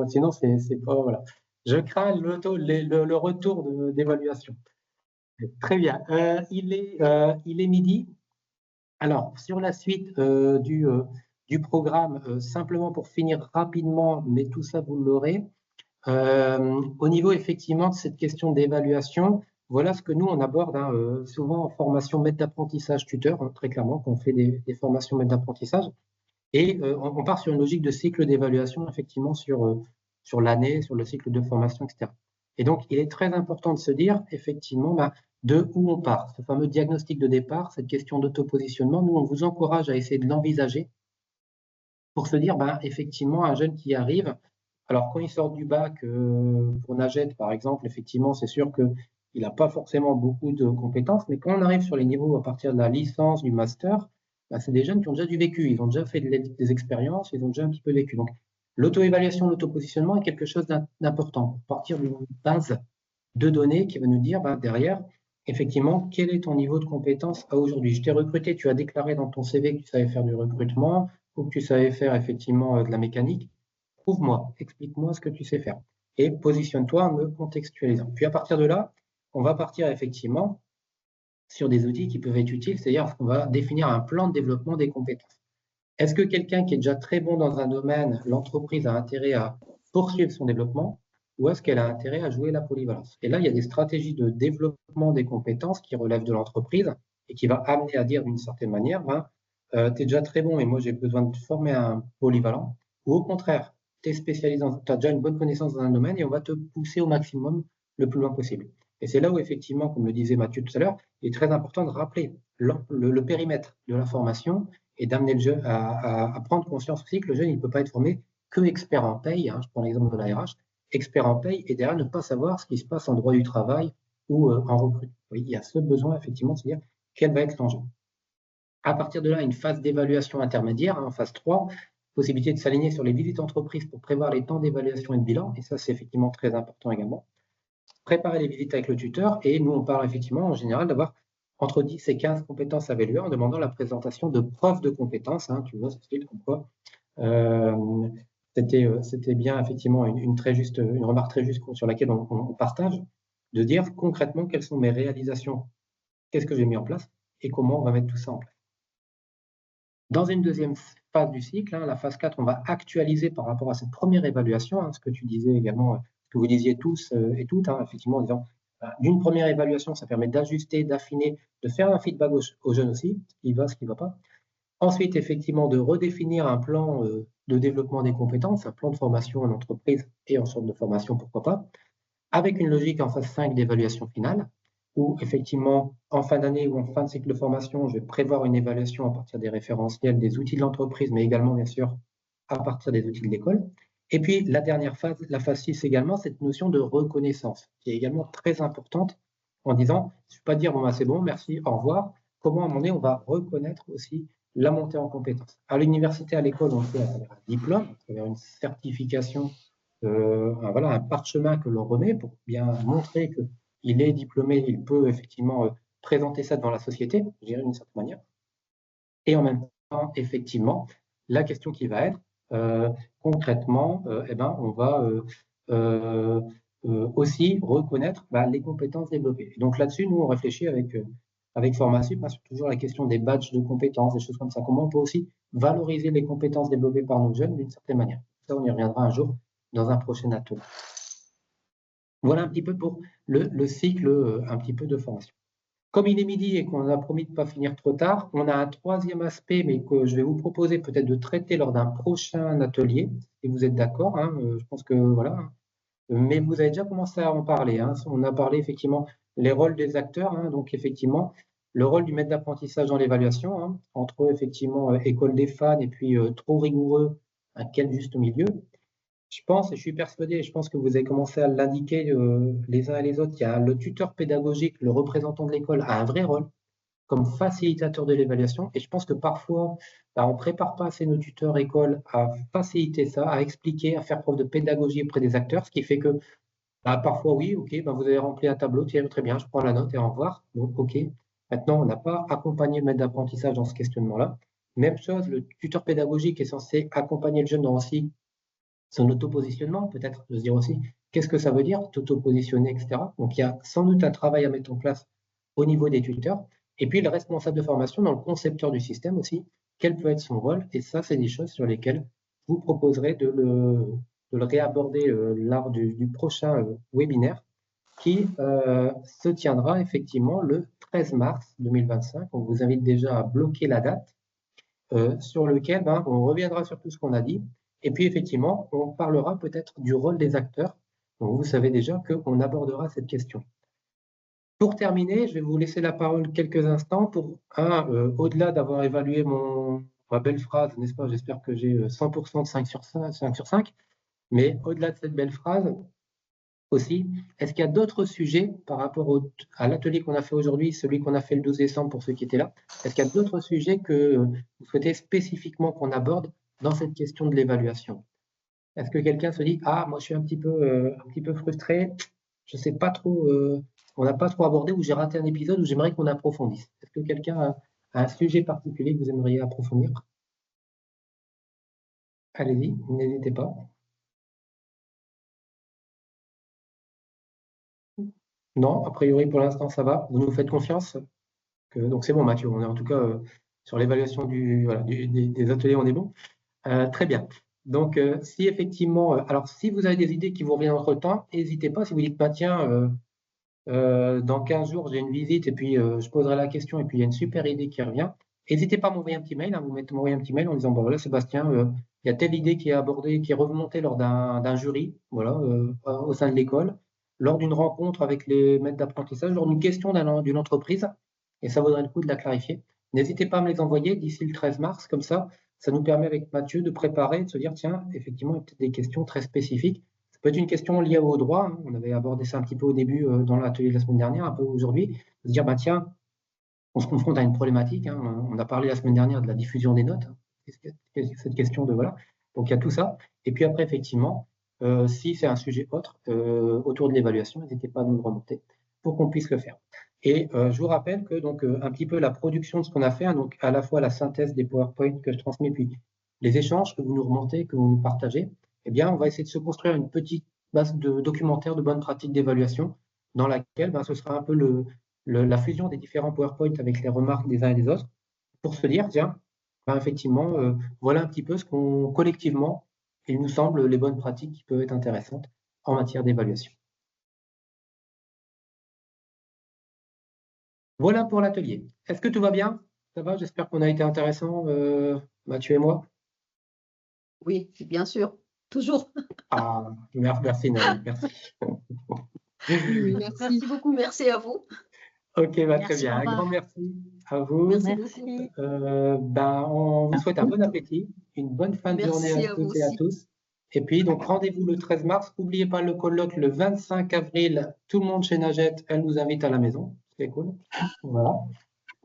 Sinon, c'est pas. Voilà. Je crains le retour d'évaluation. Très bien. Il est midi. Alors, sur la suite du programme, simplement pour finir rapidement, mais tout ça, vous l'aurez. Au niveau effectivement de cette question d'évaluation, voilà ce que nous, on aborde souvent en formation maître d'apprentissage tuteur, hein, très clairement, quand on fait des formations maître d'apprentissage. Et on part sur une logique de cycle d'évaluation, effectivement, sur l'année, sur le cycle de formation, etc. Et donc, il est très important de se dire, effectivement, de où on part. Ce fameux diagnostic de départ, cette question d'autopositionnement, nous, on vous encourage à essayer de l'envisager pour se dire, effectivement, un jeune qui arrive, alors quand il sort du bac pour Nagette, par exemple, effectivement, c'est sûr qu'il n'a pas forcément beaucoup de compétences, mais quand on arrive sur les niveaux à partir de la licence, du master, c'est des jeunes qui ont déjà du vécu, ils ont déjà fait des expériences, ils ont déjà un petit peu vécu. Donc, l'auto-évaluation, l'auto-positionnement est quelque chose d'important. Partir d'une base de données qui va nous dire derrière, effectivement, quel est ton niveau de compétence à aujourd'hui. Je t'ai recruté, tu as déclaré dans ton CV que tu savais faire du recrutement ou que tu savais faire effectivement de la mécanique. Prouve-moi, explique-moi ce que tu sais faire. Et positionne-toi en me contextualisant. Puis à partir de là, on va partir effectivement sur des outils qui peuvent être utiles, c'est-à-dire qu'on va définir un plan de développement des compétences. Est-ce que quelqu'un qui est déjà très bon dans un domaine, l'entreprise a intérêt à poursuivre son développement ou est-ce qu'elle a intérêt à jouer la polyvalence? Et là, il y a des stratégies de développement des compétences qui relèvent de l'entreprise et qui va amener à dire d'une certaine manière, tu es déjà très bon et moi j'ai besoin de te former un polyvalent, ou au contraire, tu es spécialisé, tu as déjà une bonne connaissance dans un domaine et on va te pousser au maximum le plus loin possible. Et c'est là où effectivement, comme le disait Mathieu tout à l'heure, il est très important de rappeler le périmètre de la formation et d'amener le jeune à prendre conscience aussi que le jeune il ne peut pas être formé que expert en paye, hein, je prends l'exemple de la RH, expert en paye et derrière ne pas savoir ce qui se passe en droit du travail ou en recrutement. Oui, il y a ce besoin effectivement de se dire quel va être l'enjeu. À partir de là, une phase d'évaluation intermédiaire, en phase 3, possibilité de s'aligner sur les visites entreprises pour prévoir les temps d'évaluation et de bilan, et ça c'est effectivement très important également. Préparer les visites avec le tuteur, et nous on parle effectivement en général d'avoir entre 10 et 15 compétences à évaluer en demandant la présentation de preuves de compétences, hein, tu vois, c'est comme quoi. C'était bien effectivement une remarque très juste sur laquelle on partage, de dire concrètement quelles sont mes réalisations, qu'est-ce que j'ai mis en place et comment on va mettre tout ça en place. Dans une deuxième phase du cycle, la phase 4, on va actualiser par rapport à cette première évaluation, ce que tu disais également, ce que vous disiez tous et toutes, effectivement, en disant, d'une première évaluation, ça permet d'ajuster, d'affiner, de faire un feedback aux jeunes aussi, ce qui va, ce qui ne va pas. Ensuite, effectivement, de redéfinir un plan de développement des compétences, un plan de formation en entreprise et en centre de formation, pourquoi pas, avec une logique en phase 5 d'évaluation finale, où effectivement, en fin d'année ou en fin de cycle de formation, je vais prévoir une évaluation à partir des référentiels, des outils de l'entreprise, mais également, bien sûr, à partir des outils de l'école. Et puis, la dernière phase, la phase 6 également, cette notion de reconnaissance, qui est également très importante, en disant, je ne vais pas dire, bon, c'est bon, merci, au revoir. Comment, à un moment donné, on va reconnaître aussi la montée en compétences. À l'université, à l'école, on fait à travers un diplôme, à travers une certification, voilà, un parchemin que l'on remet pour bien montrer qu'il est diplômé, il peut effectivement présenter ça devant la société, je dirais d'une certaine manière. Et en même temps, effectivement, la question qui va être, concrètement, on va aussi reconnaître les compétences développées. Donc là-dessus, nous, on réfléchit avec Formasup sur toujours la question des badges de compétences, des choses comme ça. Comment on peut aussi valoriser les compétences développées par nos jeunes d'une certaine manière. Ça, on y reviendra un jour dans un prochain atelier. Voilà un petit peu pour le cycle un petit peu de formation. Comme il est midi et qu'on a promis de ne pas finir trop tard, on a un troisième aspect, mais que je vais vous proposer peut-être de traiter lors d'un prochain atelier, si vous êtes d'accord. Je pense que voilà. Mais vous avez déjà commencé à en parler. On a parlé effectivement les rôles des acteurs. Donc effectivement, le rôle du maître d'apprentissage dans l'évaluation, entre effectivement école des fans et puis trop rigoureux, à quel juste milieu. Je pense, et je suis persuadé, je pense que vous avez commencé à l'indiquer les uns et les autres, il y a le tuteur pédagogique, le représentant de l'école a un vrai rôle comme facilitateur de l'évaluation. Et je pense que parfois, on ne prépare pas assez nos tuteurs écoles à faciliter ça, à expliquer, à faire preuve de pédagogie auprès des acteurs, ce qui fait que parfois, oui, ok, vous avez rempli un tableau, tiens, très bien, je prends la note et au revoir. Donc, ok. Maintenant, on n'a pas accompagné le maître d'apprentissage dans ce questionnement-là. Même chose, le tuteur pédagogique est censé accompagner le jeune dans aussi son auto-positionnement, peut-être, de se dire aussi, qu'est-ce que ça veut dire, t'auto-positionner, etc. Donc, il y a sans doute un travail à mettre en place au niveau des tuteurs. Et puis, le responsable de formation dans le concepteur du système aussi, quel peut être son rôle. Et ça, c'est des choses sur lesquelles je vous proposerai de le réaborder lors du prochain webinaire qui se tiendra effectivement le 13 mars 2025. On vous invite déjà à bloquer la date sur lequel on reviendra sur tout ce qu'on a dit. Et puis, effectivement, on parlera peut-être du rôle des acteurs. Donc, vous savez déjà qu'on abordera cette question. Pour terminer, je vais vous laisser la parole quelques instants pour, au-delà d'avoir évalué ma belle phrase, n'est-ce pas? J'espère que j'ai 100% de 5 sur 5. Mais au-delà de cette belle phrase, aussi, est-ce qu'il y a d'autres sujets par rapport à l'atelier qu'on a fait aujourd'hui, celui qu'on a fait le 12 décembre pour ceux qui étaient là? Est-ce qu'il y a d'autres sujets que vous souhaitez spécifiquement qu'on aborde dans cette question de l'évaluation? Est-ce que quelqu'un se dit, moi je suis un petit peu frustré, je ne sais pas trop, on n'a pas trop abordé ou j'ai raté un épisode où j'aimerais qu'on approfondisse. Est-ce que quelqu'un a un sujet particulier que vous aimeriez approfondir? Allez-y, n'hésitez pas. Non, a priori pour l'instant ça va. Vous nous faites confiance? Donc c'est bon Mathieu, on est en tout cas sur l'évaluation des ateliers, on est bon. Très bien. Donc si effectivement, alors si vous avez des idées qui vous reviennent entre temps, n'hésitez pas. Si vous dites tiens, dans 15 jours j'ai une visite et puis je poserai la question et puis il y a une super idée qui revient, n'hésitez pas à m'envoyer un petit mail, m'envoyer un petit mail en disant voilà Sébastien, il y a telle idée qui est abordée, qui est remontée lors d'un jury, voilà, au sein de l'école, lors d'une rencontre avec les maîtres d'apprentissage, lors d'une question d'une entreprise, et ça vaudrait le coup de la clarifier. N'hésitez pas à me les envoyer d'ici le 13 mars, comme ça nous permet avec Mathieu de préparer, de se dire tiens, effectivement, il y a peut-être des questions très spécifiques. Ça peut être une question liée au droit, on avait abordé ça un petit peu au début dans l'atelier de la semaine dernière, un peu aujourd'hui, de se dire tiens, on se confronte à une problématique, on a parlé la semaine dernière de la diffusion des notes, cette question de voilà, donc il y a tout ça. Et puis après, effectivement, si c'est un sujet autre autour de l'évaluation, n'hésitez pas à nous le remonter pour qu'on puisse le faire. Et je vous rappelle que donc un petit peu la production de ce qu'on a fait, donc à la fois la synthèse des PowerPoint que je transmets, puis les échanges que vous nous remontez, que vous nous partagez, eh bien, on va essayer de se construire une petite base de documentaire de bonnes pratiques d'évaluation dans laquelle ce sera un peu la fusion des différents PowerPoint avec les remarques des uns et des autres pour se dire, tiens, ben, effectivement, voilà un petit peu ce qu'on collectivement, il nous semble, les bonnes pratiques qui peuvent être intéressantes en matière d'évaluation. Voilà pour l'atelier. Est-ce que tout va bien? Ça va? J'espère qu'on a été intéressant, Mathieu et moi. Oui, bien sûr, toujours. Ah, merci Noël, merci. Oui, Merci beaucoup, merci à vous. Ok, bah, très Merci, bien. au Un revoir. grand merci à vous. Merci Merci. beaucoup. Ben, on vous souhaite un bon appétit, une bonne fin de journée Merci à à vous toutes et à aussi. tous. Et puis, donc, rendez-vous le 13 mars. N'oubliez pas le colloque le 25 avril. Tout le monde chez Nagette, elle nous invite à la maison. C'est cool. Voilà,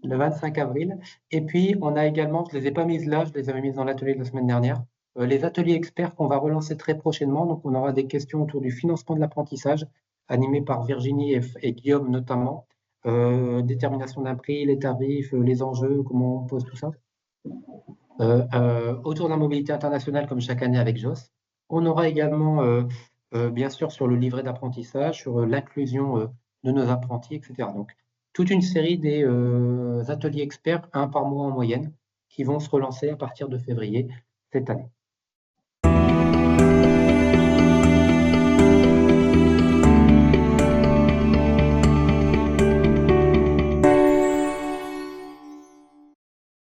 le 25 avril. Et puis, on a également, je ne les ai pas mises là, je les avais mises dans l'atelier de la semaine dernière, les ateliers experts qu'on va relancer très prochainement. Donc, on aura des questions autour du financement de l'apprentissage, animées par Virginie et Guillaume notamment. Détermination d'un prix, les tarifs, les enjeux, comment on pose tout ça. Autour de la mobilité internationale, comme chaque année avec Joss. On aura également, bien sûr, sur le livret d'apprentissage, sur l'inclusion de nos apprentis, etc. Donc, toute une série des ateliers experts, un par mois en moyenne, qui vont se relancer à partir de février cette année.